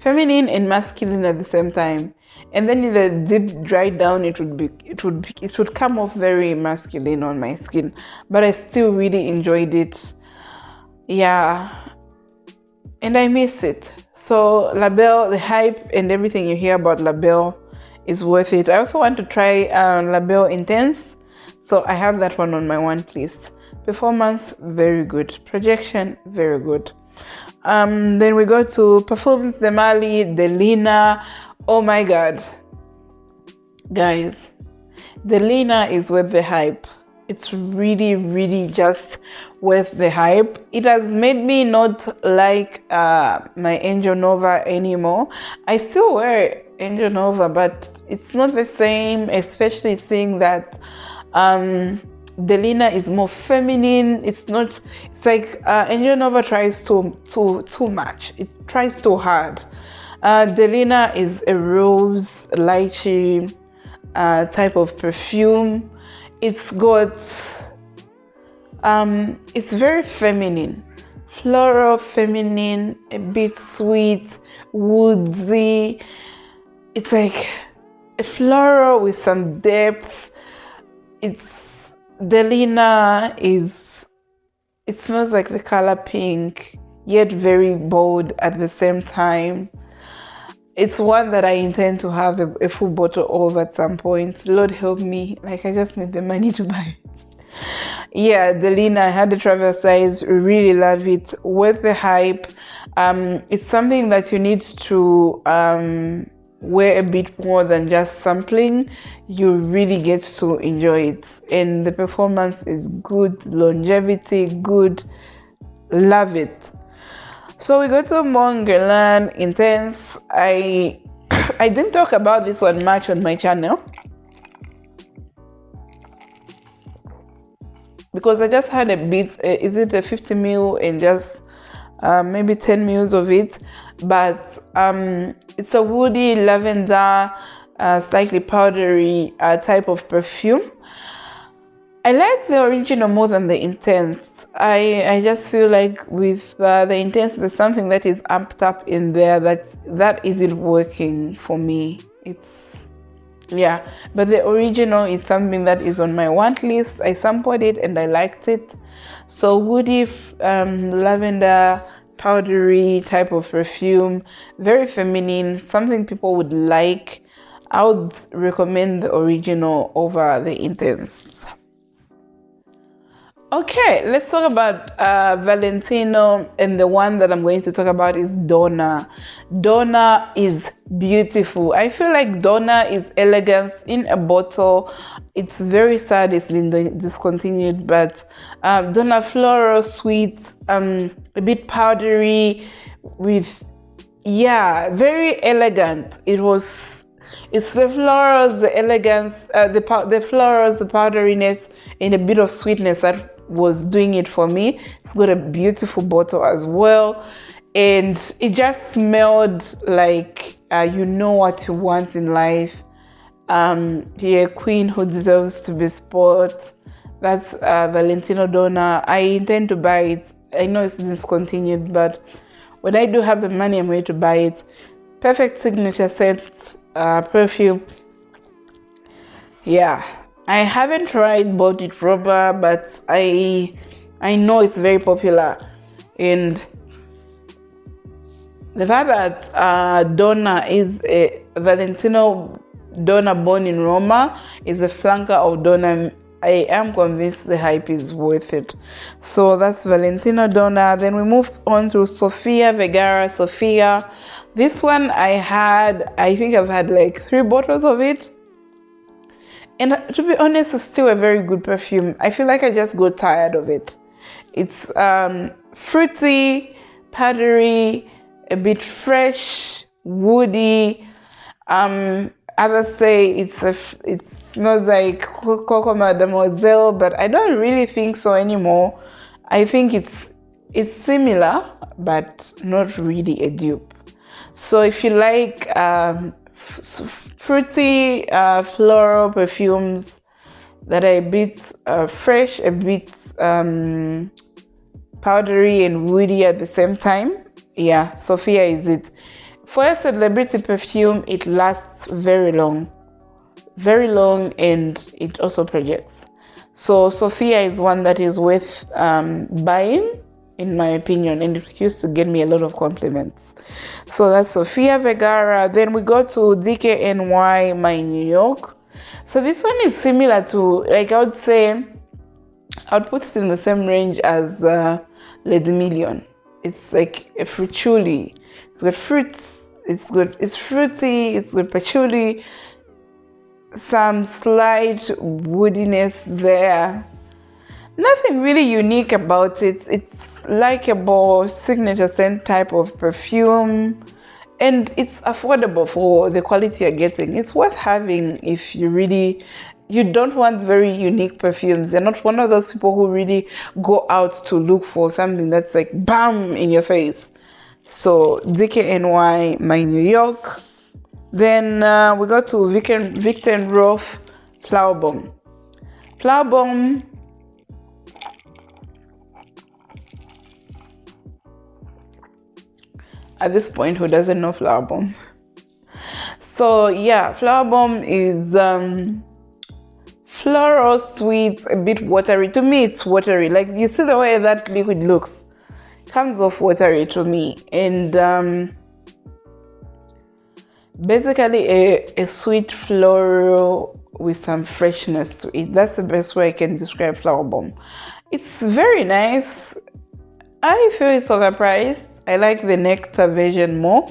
feminine and masculine at the same time. And then in the deep dry down, it would come off very masculine on my skin, but I still really enjoyed it. Yeah, and I miss it. So La Belle, the hype and everything you hear about La Belle is worth it. I also want to try La Belle Intense, so I have that one on my want list. Performance, very good. Projection, very good. Then we go to Perfums De Marley-Delina. Oh my god, guys, Delina is worth the hype. It's really, really just worth the hype. It has made me not like my Angel Nova anymore. I still wear Angel Nova, but it's not the same, especially seeing that Delina is more feminine. It's like Angel Nova tries too much. It tries too hard. Delina is a rose, lychee type of perfume. It's got, it's very feminine, floral, feminine, a bit sweet, woodsy. It's like a floral with some depth. Delina it smells like the color pink, yet very bold at the same time. It's one that I intend to have a full bottle of at some point. Lord help me, like I just need the money to buy it. Yeah, Delina, I had the travel size, really love it, worth the hype. It's something that you need to wear a bit more than just sampling. You really get to enjoy it, and the performance is good, longevity good, love it. So we go to Montguerlain Intense. I didn't talk about this one much on my channel because I just had a bit, is it a 50 ml and just maybe 10 ml of it, but it's a woody lavender, slightly powdery type of perfume. I like the original more than the Intense. I just feel like with the Intense, there's something that is amped up in there that isn't working for me. It's, yeah, but the original is something that is on my want list. I sampled it and I liked it. So woody, lavender, powdery type of perfume, very feminine, something people would like. I would recommend the original over the Intense. Okay, let's talk about Valentino, and the one that I'm going to talk about is Donna. Donna is beautiful. I feel like Donna is elegance in a bottle. It's very sad it's been discontinued, but Donna floral, sweet, a bit powdery, with, yeah, very elegant. It's the florals, the elegance, the florals, the powderiness, and a bit of sweetness that was doing it for me. It's got a beautiful bottle as well, and it just smelled like you know what you want in life. You're a queen who deserves to be spoiled. That's Valentino Donna. I intend to buy it. I know it's discontinued, but when I do have the money, I'm going to buy it. Perfect signature scent perfume. Yeah, I haven't tried bought it proper, but I know it's very popular, and the fact that Donna is a Valentino Donna born in Roma is a flanker of Donna. I am convinced the hype is worth it. So that's Valentino Donna. Then we moved on to Sofia Vergara Sofia. This one I think I've had like 3 bottles of it. And to be honest, it's still a very good perfume. I feel like I just got tired of it. It's fruity, powdery, a bit fresh, woody. Others say it smells like Coco Mademoiselle, but I don't really think so anymore. I think it's similar, but not really a dupe. So if you like fruity floral perfumes that are a bit fresh, a bit powdery and woody at the same time, yeah, Sofia is it. For a celebrity perfume, it lasts very long, and it also projects. So Sofia is one that is worth buying, in my opinion, and it used to get me a lot of compliments. So that's Sofia Vergara. Then we go to DKNY My New York. So this one is similar to, like, I would say, I would put it in the same range as Lady Million. It's like a fruituli. It's got fruits. It's fruity. It's got patchouli. Some slight woodiness there. Nothing really unique about it. It's likable signature scent type of perfume, and it's affordable for the quality you're getting. It's worth having if you don't want very unique perfumes. They're not one of those people who really go out to look for something that's like bam in your face. So DKNY My New York. Then we go to Victor and Rolf Flower Bomb. Flower Bomb. At this point, who doesn't know Flower Bomb? So yeah, Flower Bomb is floral, sweet, a bit watery. To me, it's watery. Like, you see the way that liquid looks, it comes off watery to me. And basically a sweet floral with some freshness to it. That's the best way I can describe Flower Bomb. It's very nice. I feel it's overpriced. I like the Nectar version more,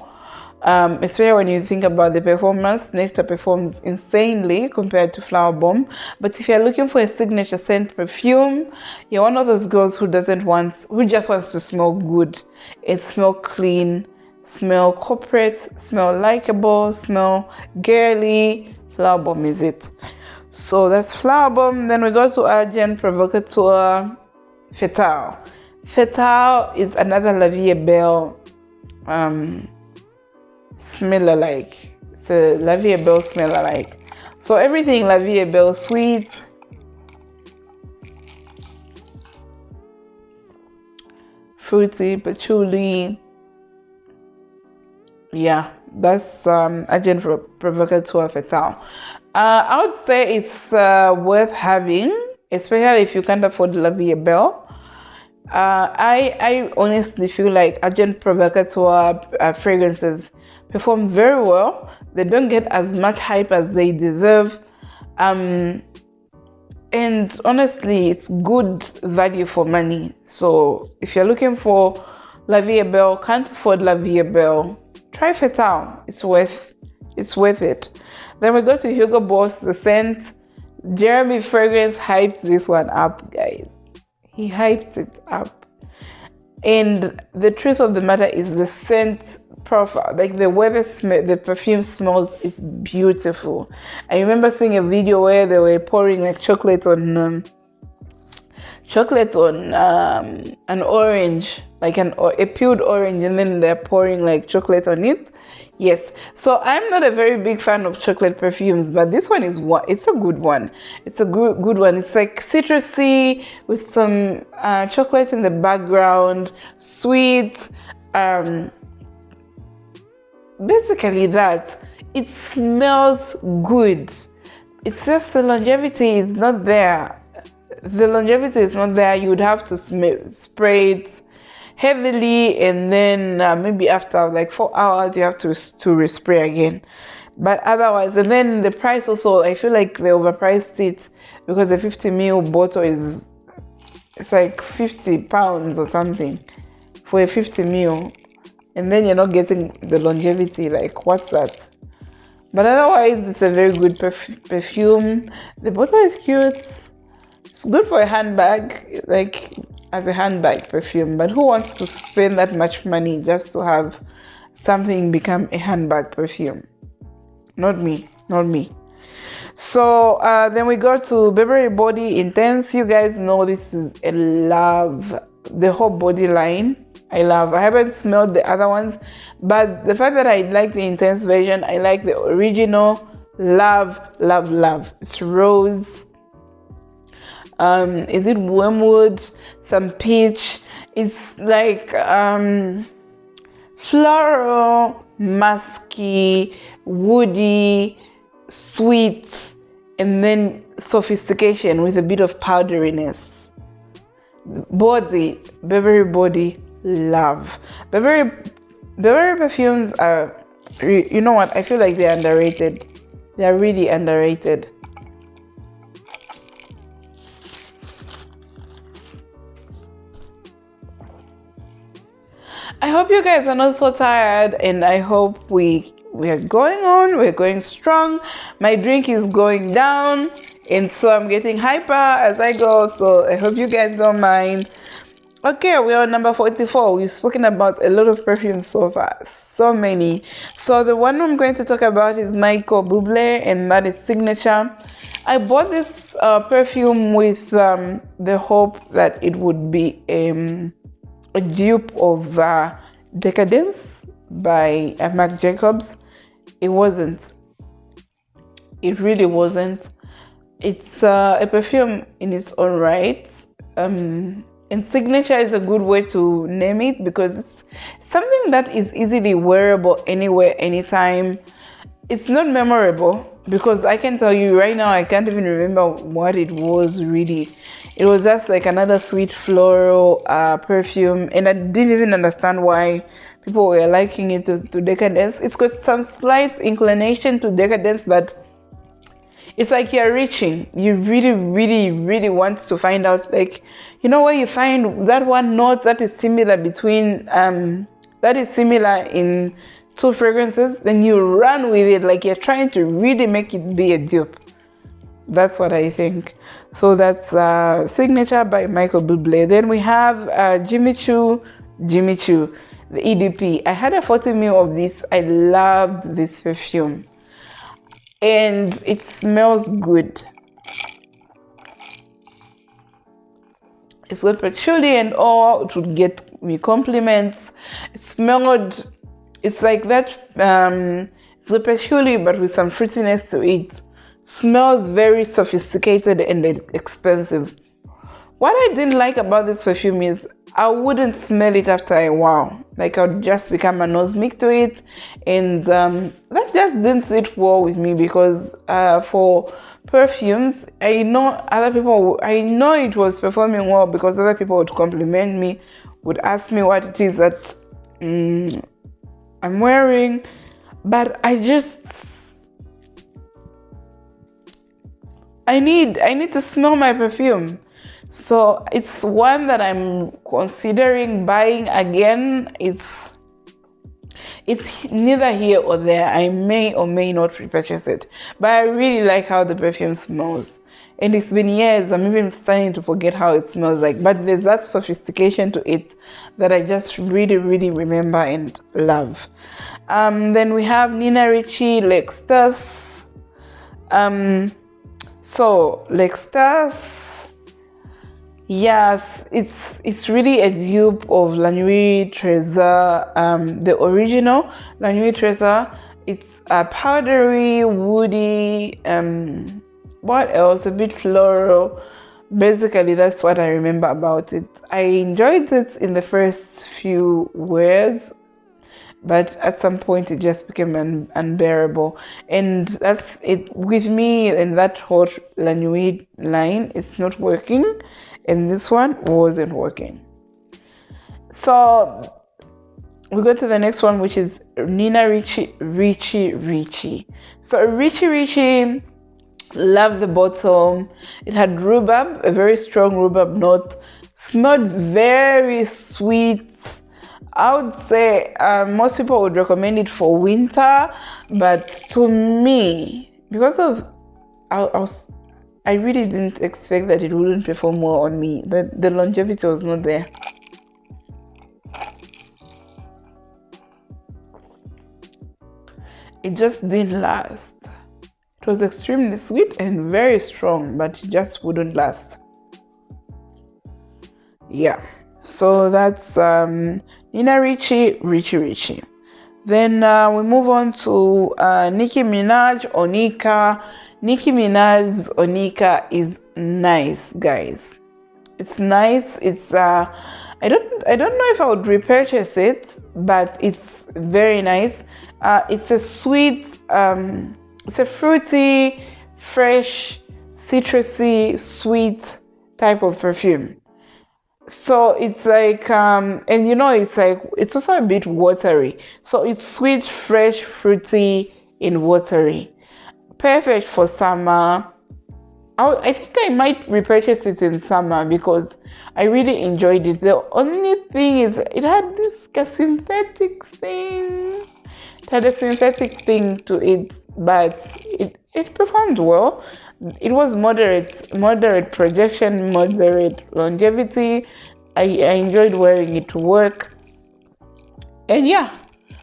especially when you think about the performance. Nectar performs insanely compared to Flower Bomb. But if you're looking for a signature scent perfume, you're one of those girls who just wants to smell good. It smell clean, smell corporate, smell likable, smell girly. Flower Bomb is it. So that's Flower Bomb. Then we go to Argent Provocateur Fatale. Fatale is another La Vie Est Belle smell alike. It's a La Vie Est Belle smell alike. So everything La Vie Est Belle, sweet, fruity, patchouli. Yeah, that's Agent Provocateur Fatal. I would say it's worth having, especially if you can't afford La Vie Est Belle. I honestly feel like Agent Provocateur fragrances perform very well. They don't get as much hype as they deserve. And honestly, it's good value for money. So if you're looking for La Vie Est Belle, can't afford La Vie Est Belle, try Fatal. It's worth it. Then we go to Hugo Boss, the scent. Jeremy Fragrance hyped this one up, guys. He hyped it up. And the truth of the matter is the scent profile, like the way the perfume smells is beautiful. I remember seeing a video where they were pouring like chocolate on an orange, like a peeled orange, and then they're pouring like chocolate on it. Yes, so I'm not a very big fan of chocolate perfumes, but this one is it's a good one. It's a good one. It's like citrusy with some chocolate in the background, sweet. Basically that. It smells good. It's just the longevity is not there. The longevity is not there. You would have to spray it heavily, and then maybe after like 4 hours you have to respray again. But otherwise, and then the price also, I feel like they overpriced it because the 50 ml bottle it's like £50 or something for a 50 ml, and then you're not getting the longevity. Like, what's that? But otherwise, it's a very good perfume. The bottle is cute. It's good for a handbag, like as a handbag perfume, but who wants to spend that much money just to have something become a handbag perfume? Not me. So then we go to Burberry Body Intense. You guys know this is a love. The whole body line I love. I haven't smelled the other ones, but the fact that I like the Intense version, I like the original. Love. It's rose. Is it wormwood? Some peach. It's like floral, musky, woody, sweet, and then sophistication with a bit of powderiness. Body, Burberry Body, love. Burberry perfumes are, you know what, I feel like they're underrated. They're really underrated. I hope you guys are not so tired, and I hope we are going on, we're going strong. My drink is going down, and so I'm getting hyper as I go, so I hope you guys don't mind. Okay, we're on number 44. We've spoken about a lot of perfumes so far, so many. So the one I'm going to talk about is Michael Bublé, and that is Signature. I bought this perfume with the hope that it would be a dupe of Decadence by Marc Jacobs. It wasn't. It really wasn't. It's a perfume in its own right. And Signature is a good way to name it because it's something that is easily wearable anywhere, anytime. It's not memorable because I can tell you right now, I can't even remember what it was really. It was just like another sweet floral perfume, and I didn't even understand why people were liking it to Decadence. It's got some slight inclination to Decadence, but it's like you're reaching. You really want to find out, like, you know, where you find that one note that is similar between that is similar in two fragrances, then you run with it, like you're trying to really make it be a dupe. That's what I think. So that's Signature by Michael Bublé. Then we have Jimmy Choo, the EDP. I had a 40 ml of this. I loved this perfume, and it smells good. It's got patchouli and all. It would get me compliments. It smelled, it's like that, it's got patchouli but with some fruitiness to it. Smells very sophisticated and expensive. What I didn't like about this perfume is I wouldn't smell it after a while. Like, I would just become anosmic to it, and that just didn't sit well with me, because for perfumes, I know it was performing well because other people would compliment me, would ask me what it is that I'm wearing, but I need to smell my perfume. So it's one that I'm considering buying again. It's neither here or there. I may or may not repurchase it, but I really like how the perfume smells. And it's been years, I'm even starting to forget how it smells like, but there's that sophistication to it that I just really, really remember and love. Then we have Nina Ricci L'Extase. So L'Extase, yes, it's really a dupe of La Nuit Tresor, the original La Nuit Tresor. It's a powdery, woody, what else? A bit floral. Basically, that's what I remember about it. I enjoyed it in the first few wears, but at some point it just became unbearable. And that's it with me, and that whole La Nuit line is not working, and this one wasn't working. So we go to the next one, which is Nina Ricci. So Ricci, love the bottle. It had rhubarb, a very strong rhubarb note. Smelled very sweet. I would say most people would recommend it for winter, but to me, because of I really didn't expect that it wouldn't perform well on me. The longevity was not there. It just didn't last. It was extremely sweet and very strong, but it just wouldn't last. Yeah, so that's Nina Ricci. Then we move on to Nicki Minaj Onika. Nicki Minaj's Onika is nice, guys. It's nice. It's I don't know if I would repurchase it, but it's very nice. It's a sweet, it's a fruity, fresh, citrusy, sweet type of perfume. So it's like, and you know, it's also a bit watery. So it's sweet, fresh, fruity, and watery. Perfect for summer. I think I might repurchase it in summer because I really enjoyed it. The only thing is it had this synthetic thing. It had a synthetic thing to it, but it performed well. It was moderate projection, moderate longevity. I enjoyed wearing it to work. And yeah,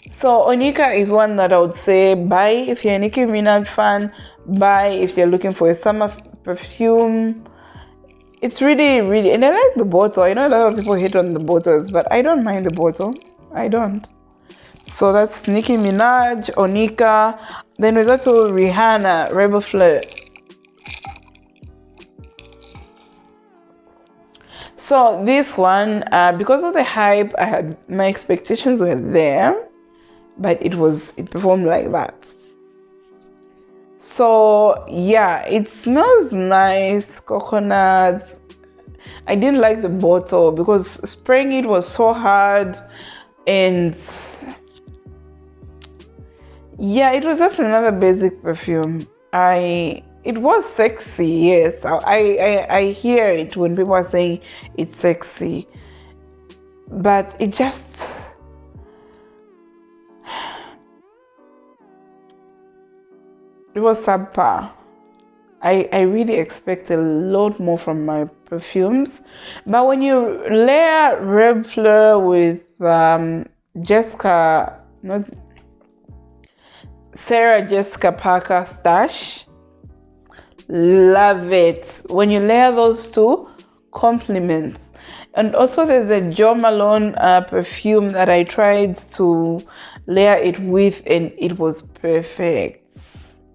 so Onika is one that I would say buy if you're a Nicki Minaj fan, buy if you're looking for a summer perfume. It's really, really, and I like the bottle. I know a lot of people hate on the bottles, but I don't mind the bottle. I don't. So that's Nicki Minaj, Onika. Then we go to Rihanna, Rebel Fleur. So this one, because of the hype, my expectations were there, but it performed like that. So yeah, it smells nice, coconut. I didn't like the bottle because spraying it was so hard, and yeah, it was just another basic perfume. It was sexy, yes. I hear it when people are saying it's sexy, but it just, it was subpar. I really expect a lot more from my perfumes, but when you layer Red Fleur with Sarah Jessica Parker Stash, love it. When you layer those two, compliments. And also there's a Jo Malone perfume that I tried to layer it with, and it was perfect.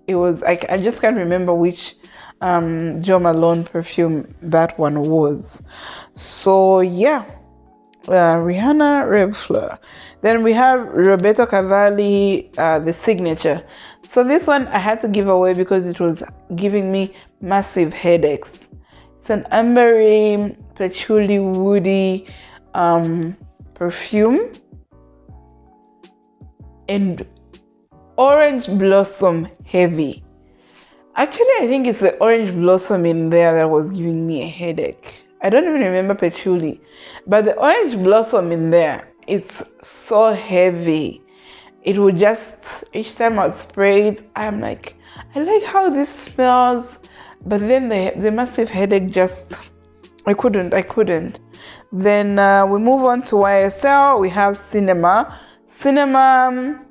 It was, I just can't remember which Jo Malone perfume that one was. So yeah, Rihanna Reb Fleur. Then we have Roberto Cavalli, the signature. So this one I had to give away because it was giving me massive headaches. It's an ambery, patchouli, woody perfume, and orange blossom heavy. Actually, I think it's the orange blossom in there that was giving me a headache. I don't even remember patchouli, but the orange blossom in there, it's so heavy. It would just, each time I'd spray it, I'm like, I like how this smells, but then the massive headache just, I couldn't. Then we move on to YSL. We have Cinema. Cinema,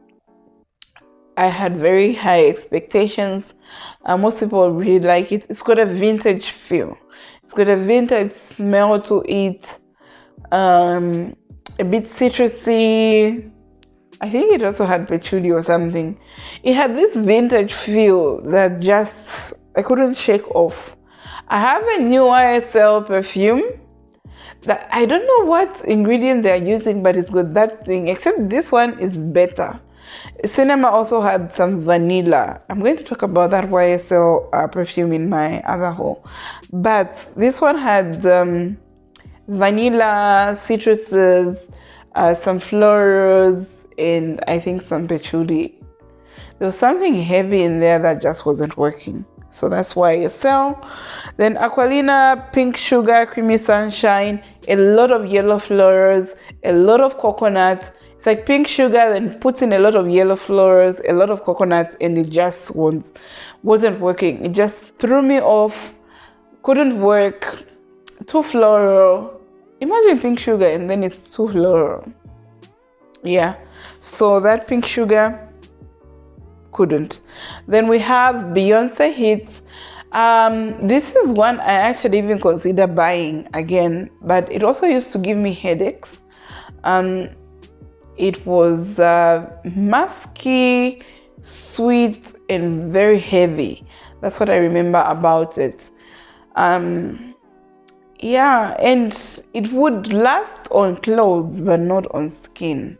I had very high expectations. Most people really like it. It's got a vintage feel. It's got a vintage smell to it. A bit citrusy. I think it also had patchouli or something. It had this vintage feel that just, I couldn't shake off. I have a new YSL perfume that I don't know what ingredients they are using, but it's got that thing, except this one is better. Cinema also had some vanilla. I'm going to talk about that YSL perfume in my other haul. But this one had vanilla, citruses, some florals, and I think some patchouli. There was something heavy in there that just wasn't working. So that's YSL. Then Aqualina, Pink Sugar, Creamy Sunshine, a lot of yellow florals, a lot of coconut. It's like pink sugar, then puts in a lot of yellow florals, a lot of coconuts, and it just wasn't working. It just threw me off, couldn't work, too floral. Imagine pink sugar and then it's too floral. Yeah, so that pink sugar, couldn't. Then we have Beyonce Hits. This is one I actually even consider buying again, but it also used to give me headaches. It was musky, sweet, and very heavy. That's what I remember about it. Yeah, and it would last on clothes, but not on skin.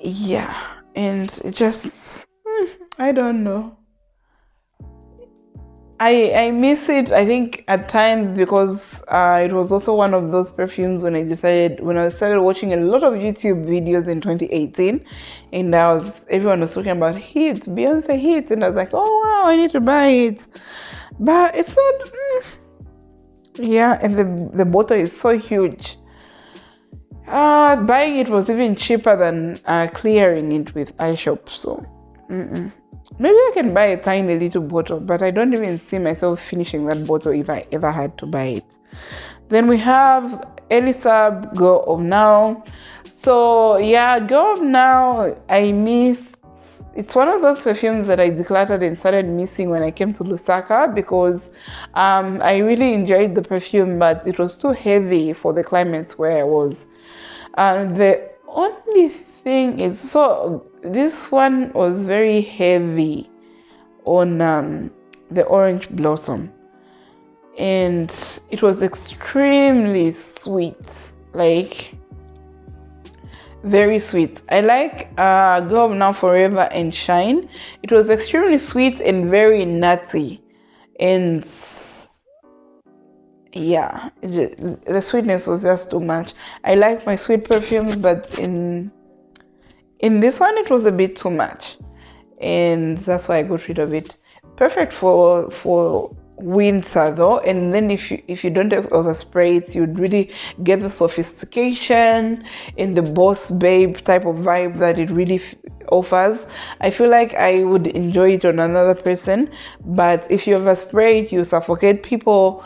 Yeah, and it just, I don't know. I miss it, I think, at times, because it was also one of those perfumes when I started watching a lot of YouTube videos in 2018, and everyone was talking about hits, Beyonce hits, and I was like, oh wow, I need to buy it. But it's not, yeah, and the bottle is so huge. Buying it was even cheaper than clearing it with iShop, so maybe I can buy a tiny little bottle, but I don't even see myself finishing that bottle if I ever had to buy it. Then we have Elisab Girl of Now. So yeah, Girl of Now, I miss. It's one of those perfumes that I decluttered and started missing when I came to Lusaka, because I really enjoyed the perfume, but it was too heavy for the climates where I was. The only thing is, so this one was very heavy on the orange blossom, and it was extremely sweet, like very sweet. I like Go Now Forever and Shine. It was extremely sweet and very nutty, and yeah, the sweetness was just too much. I like my sweet perfumes, but in this one it was a bit too much, and that's why I got rid of it. Perfect for winter though, and then if you don't overspray it, you'd really get the sophistication and the boss babe type of vibe that it really offers. I feel like I would enjoy it on another person, but if you overspray it, you suffocate people.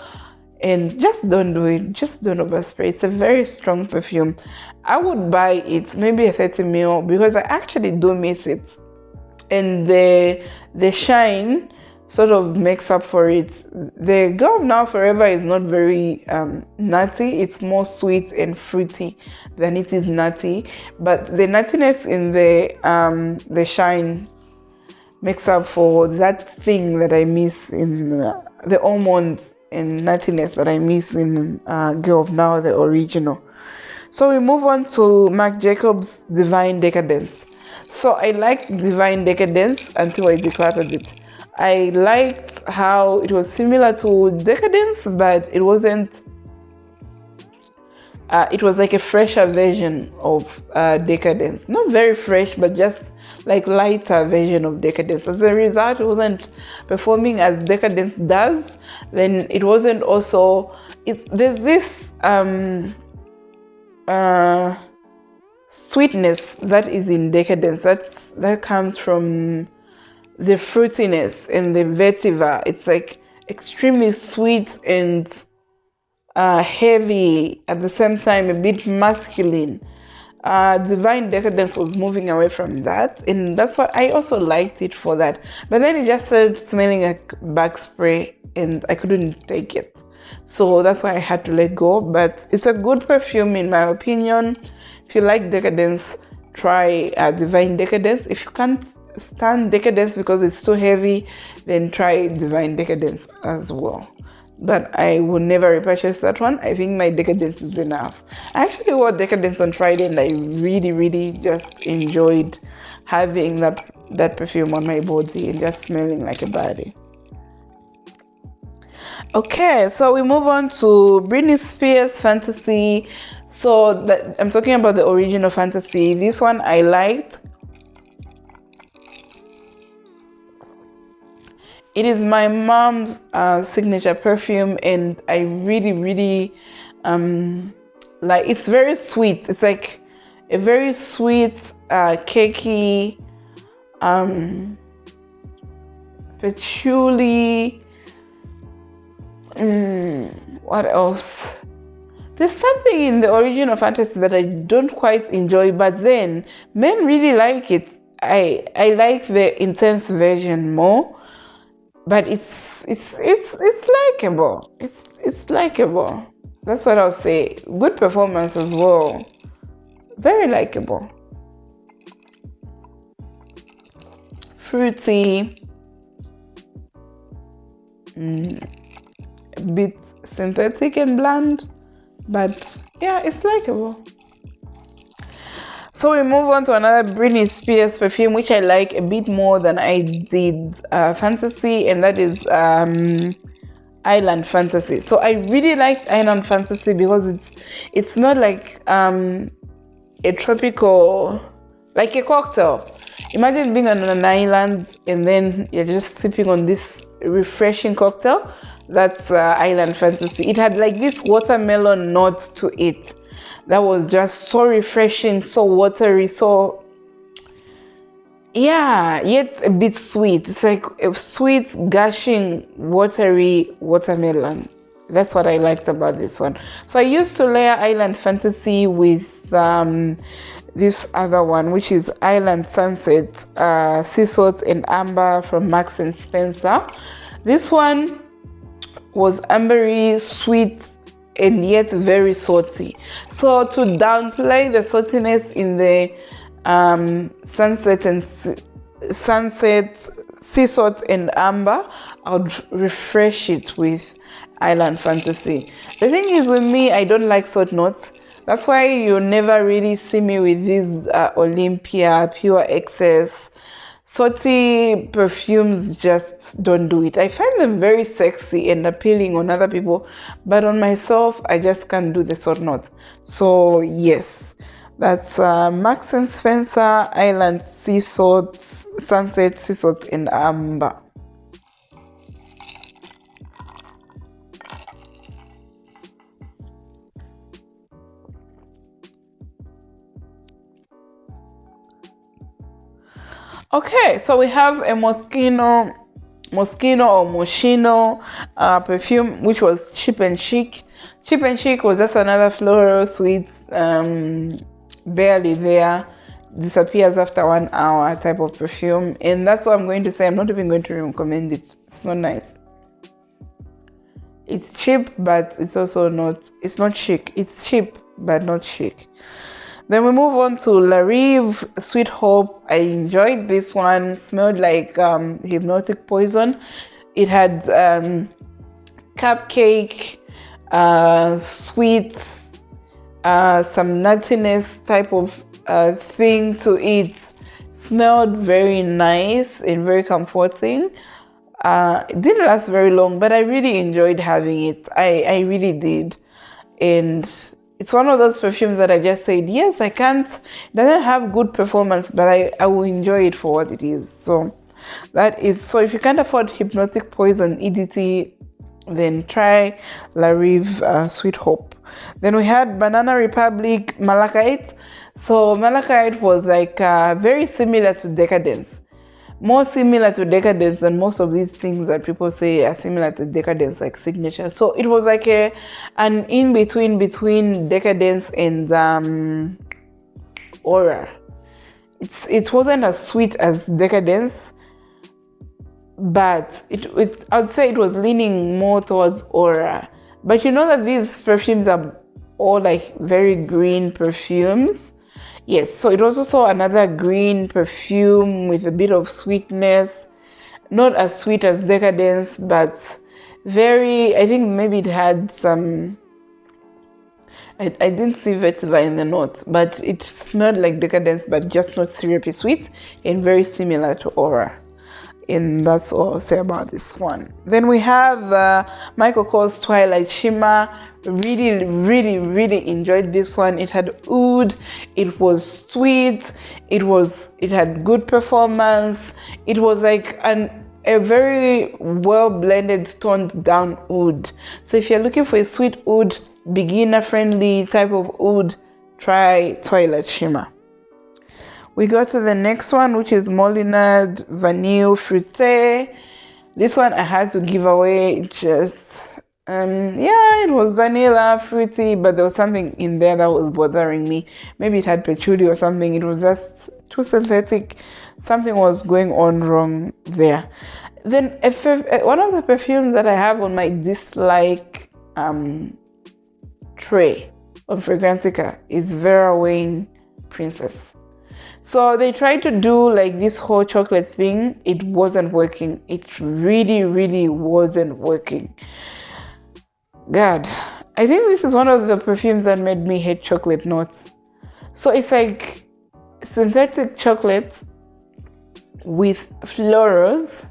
And just don't do it. Just don't overspray. It's a very strong perfume. I would buy it, maybe a 30 ml, because I actually do miss it. And the shine sort of makes up for it. The Go Now Forever is not very nutty. It's more sweet and fruity than it is nutty. But the nuttiness in the shine makes up for that thing that I miss in the almonds and nuttiness that I miss in Girl of Now, the original. So we move on to Marc Jacobs Divine Decadence. So I liked Divine Decadence until I decluttered it. I liked how it was similar to Decadence, but it wasn't. It was like a fresher version of Decadence. Not very fresh, but just like lighter version of Decadence. As a result, it wasn't performing as Decadence does. Then it wasn't also. There's this sweetness that is in Decadence. That comes from the fruitiness and the vetiver. It's like extremely sweet and heavy, at the same time a bit masculine. Divine Decadence was moving away from that, and that's what I also liked it for that. But then it just started smelling like bag spray, and I couldn't take it. So that's why I had to let go. But it's a good perfume in my opinion. If you like Decadence, try Divine Decadence. If you can't stand Decadence because it's too heavy, then try Divine Decadence as well. But I will never repurchase that one. I think my Decadence is enough. I actually wore Decadence on Friday, and I really just enjoyed having that perfume on my body and just smelling like a body. Okay, so we move on to Britney Spears Fantasy. So I'm talking about the original Fantasy. This one I liked. It is my mom's signature perfume, and I really like. It's very sweet. It's like a very sweet, cakey, patchouli. What else? There's something in the original Fantasy that I don't quite enjoy, but then men really like it. I like the intense version more. But it's likable. It's likable. That's what I'll say. Good performance as well. Very likable. Fruity. A bit synthetic and bland. But yeah, it's likable. So we move on to another Britney Spears perfume, which I like a bit more than I did Fantasy, and that is Island Fantasy. So I really liked Island Fantasy because it smelled like a tropical, like a cocktail. Imagine being on an island and then you're just sipping on this refreshing cocktail. That's Island Fantasy. It had like this watermelon note to it. That was just so refreshing, so watery, so yeah, yet a bit sweet. It's like a sweet, gushing, watery watermelon. That's what I liked about this one. So I used to layer Island Fantasy with this other one, which is Island Sunset, Sea Salt and Amber from Marks and Spencer. This one was ambery, sweet, and yet very salty. So to downplay the saltiness in the sunset, sea salt and amber, I would refresh it with Island Fantasy. The thing is with me, I don't like salt notes. That's why you never really see me with these Olympia, Pure XS. Salty perfumes just don't do it. I find them very sexy and appealing on other people, but on myself, I just can't do the salt note. So yes, that's Marks and Spencer Island Sea Salt, Sunset Sea Salt and Amber. Okay, so we have a Moschino or Moschino perfume, which was Cheap and Chic. Cheap and Chic was just another floral sweet, barely there, disappears after 1 hour type of perfume. And that's what I'm going to say. I'm not even going to recommend it. It's not nice. It's cheap, but it's also not chic. It's cheap, but not chic. Then we move on to La Rive Sweet Hope. I enjoyed this one. Smelled like hypnotic poison. It had cupcake, sweet, some nuttiness type of thing to it. Smelled very nice and very comforting. It didn't last very long, but I really enjoyed having it. I really did. And it's one of those perfumes that I just said, yes, it doesn't have good performance, but I will enjoy it for what it is. So if you can't afford Hypnotic Poison EDT, then try La Rive Sweet Hope. Then we had Banana Republic Malachite. So Malachite was like very similar to Decadence. More similar to Decadence than most of these things that people say are similar to Decadence, like Signature. So it was like an in-between between Decadence and Aura. It wasn't as sweet as Decadence, but I would say it was leaning more towards Aura. But you know that these perfumes are all like very green perfumes. Yes, so it was also another green perfume with a bit of sweetness. Not as sweet as Decadence, but very, I think maybe it had some, I didn't see vetiver in the notes, but it smelled like Decadence, but just not syrupy sweet and very similar to Aura. And that's all I'll say about this one. Then we have Michael Kors Twilight Shimmer. Really, really, really enjoyed this one. It had oud, it was sweet, it had good performance. It was like a very well blended, toned down oud. So if you're looking for a sweet oud, beginner friendly type of oud, try Twilight Shimmer. We go to the next one, which is Molinard Vanille Fruité. This one I had to give away. Just yeah, it was vanilla, fruity, but there was something in there that was bothering me. Maybe it had patchouli or something. It was just too synthetic. Something was going on wrong there. Then one of the perfumes that I have on my dislike tray on Fragrantica is Vera Wang Princess. So they tried to do like this whole chocolate thing. It wasn't working. It really, really wasn't working. God, I think this is one of the perfumes that made me hate chocolate notes. So it's like synthetic chocolate with florals,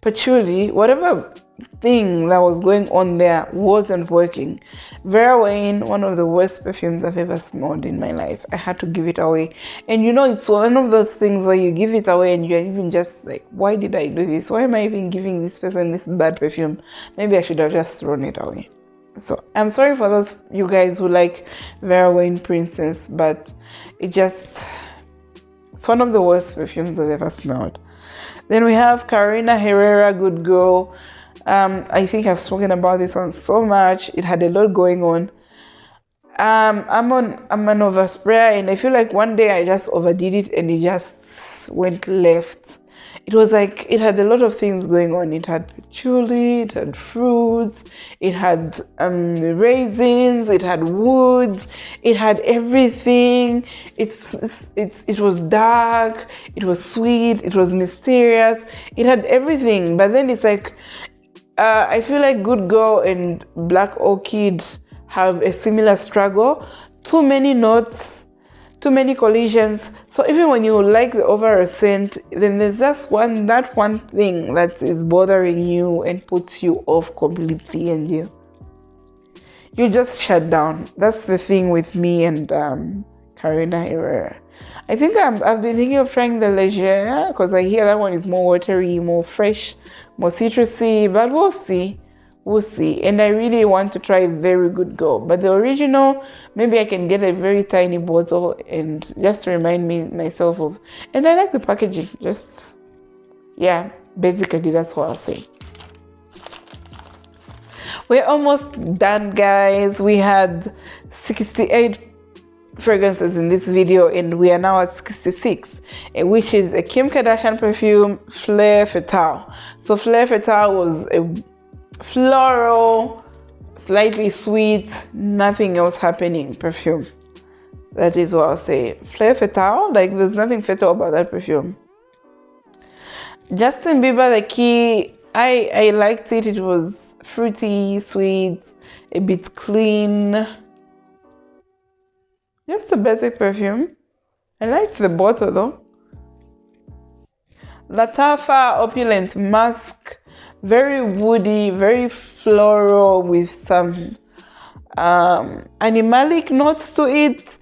patchouli, whatever thing that was going on there wasn't working. Vera Wang, one of the worst perfumes I've ever smelled in my life. I had to give it away. And you know, it's one of those things where you give it away and you're even just like, why did I do this? Why am I even giving this person this bad perfume? Maybe I should have just thrown it away. So I'm sorry for those you guys who like Vera Wang Princess, but it's one of the worst perfumes I've ever smelled. Then we have Carolina Herrera Good Girl. I think I've spoken about this one so much. It had a lot going on. I'm an oversprayer, and I feel like one day I just overdid it and it just went left. It was like it had a lot of things going on. It had patchouli, it had fruits, it had raisins, it had woods, it had everything. It was dark, it was sweet, it was mysterious, it had everything. But then it's like I feel like Good Girl and Black Orchid have a similar struggle. Too many notes, too many collisions. So even when you like the overall scent, then there's that one thing that is bothering you and puts you off completely, and you just shut down. That's the thing with me and Carolina Herrera. I think I've been thinking of trying the Leger because I hear that one is more watery, more fresh, more citrusy, but we'll see. We'll see. And I really want to try Very Good Girl. But the original, maybe I can get a very tiny bottle and just to remind myself of. And I like the packaging. Just, yeah, basically that's what I'll say. We're almost done, guys. We had 68 fragrances in this video and we are now at 66, which is a Kim Kardashian perfume, Fleur Fatale. So Fleur Fatale was a floral, slightly sweet, nothing else happening perfume. That is what I'll say. Fleur Fatale, like there's nothing fatal about that perfume. Justin Bieber, the key, I liked it. It was fruity, sweet, a bit clean. Just a basic perfume. I liked the bottle though. Lattafa Opulent Musk, very woody, very floral with some animalic notes to it.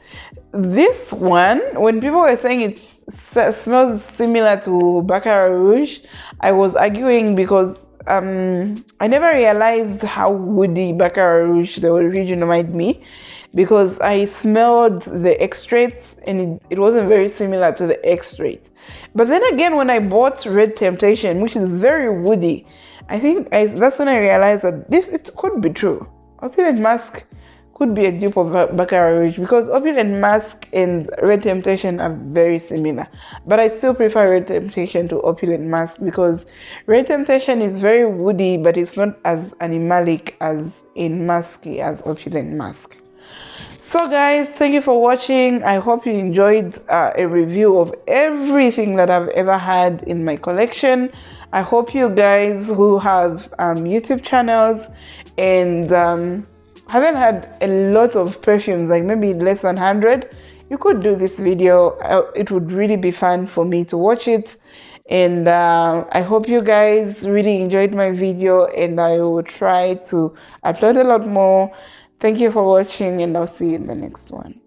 This one, when people were saying it smells similar to Baccarat Rouge, I was arguing because I never realized how woody Baccarat Rouge, the original, might be, because I smelled the extract and it wasn't very similar to the extract. But then again, when I bought Red Temptation, which is very woody, I think that's when I realized that it could be true. Opulent Musk could be a dupe of Baccarat Rouge, because Opulent Musk and Red Temptation are very similar. But I still prefer Red Temptation to Opulent Musk, because Red Temptation is very woody, but it's not as animalic as in musky as Opulent Musk. So guys, thank you for watching. I hope you enjoyed a review of everything that I've ever had in my collection. I hope you guys who have YouTube channels and haven't had a lot of perfumes, like maybe less than 100, you could do this video. It would really be fun for me to watch it. And I hope you guys really enjoyed my video, and I will try to upload a lot more. Thank you for watching, and I'll see you in the next one.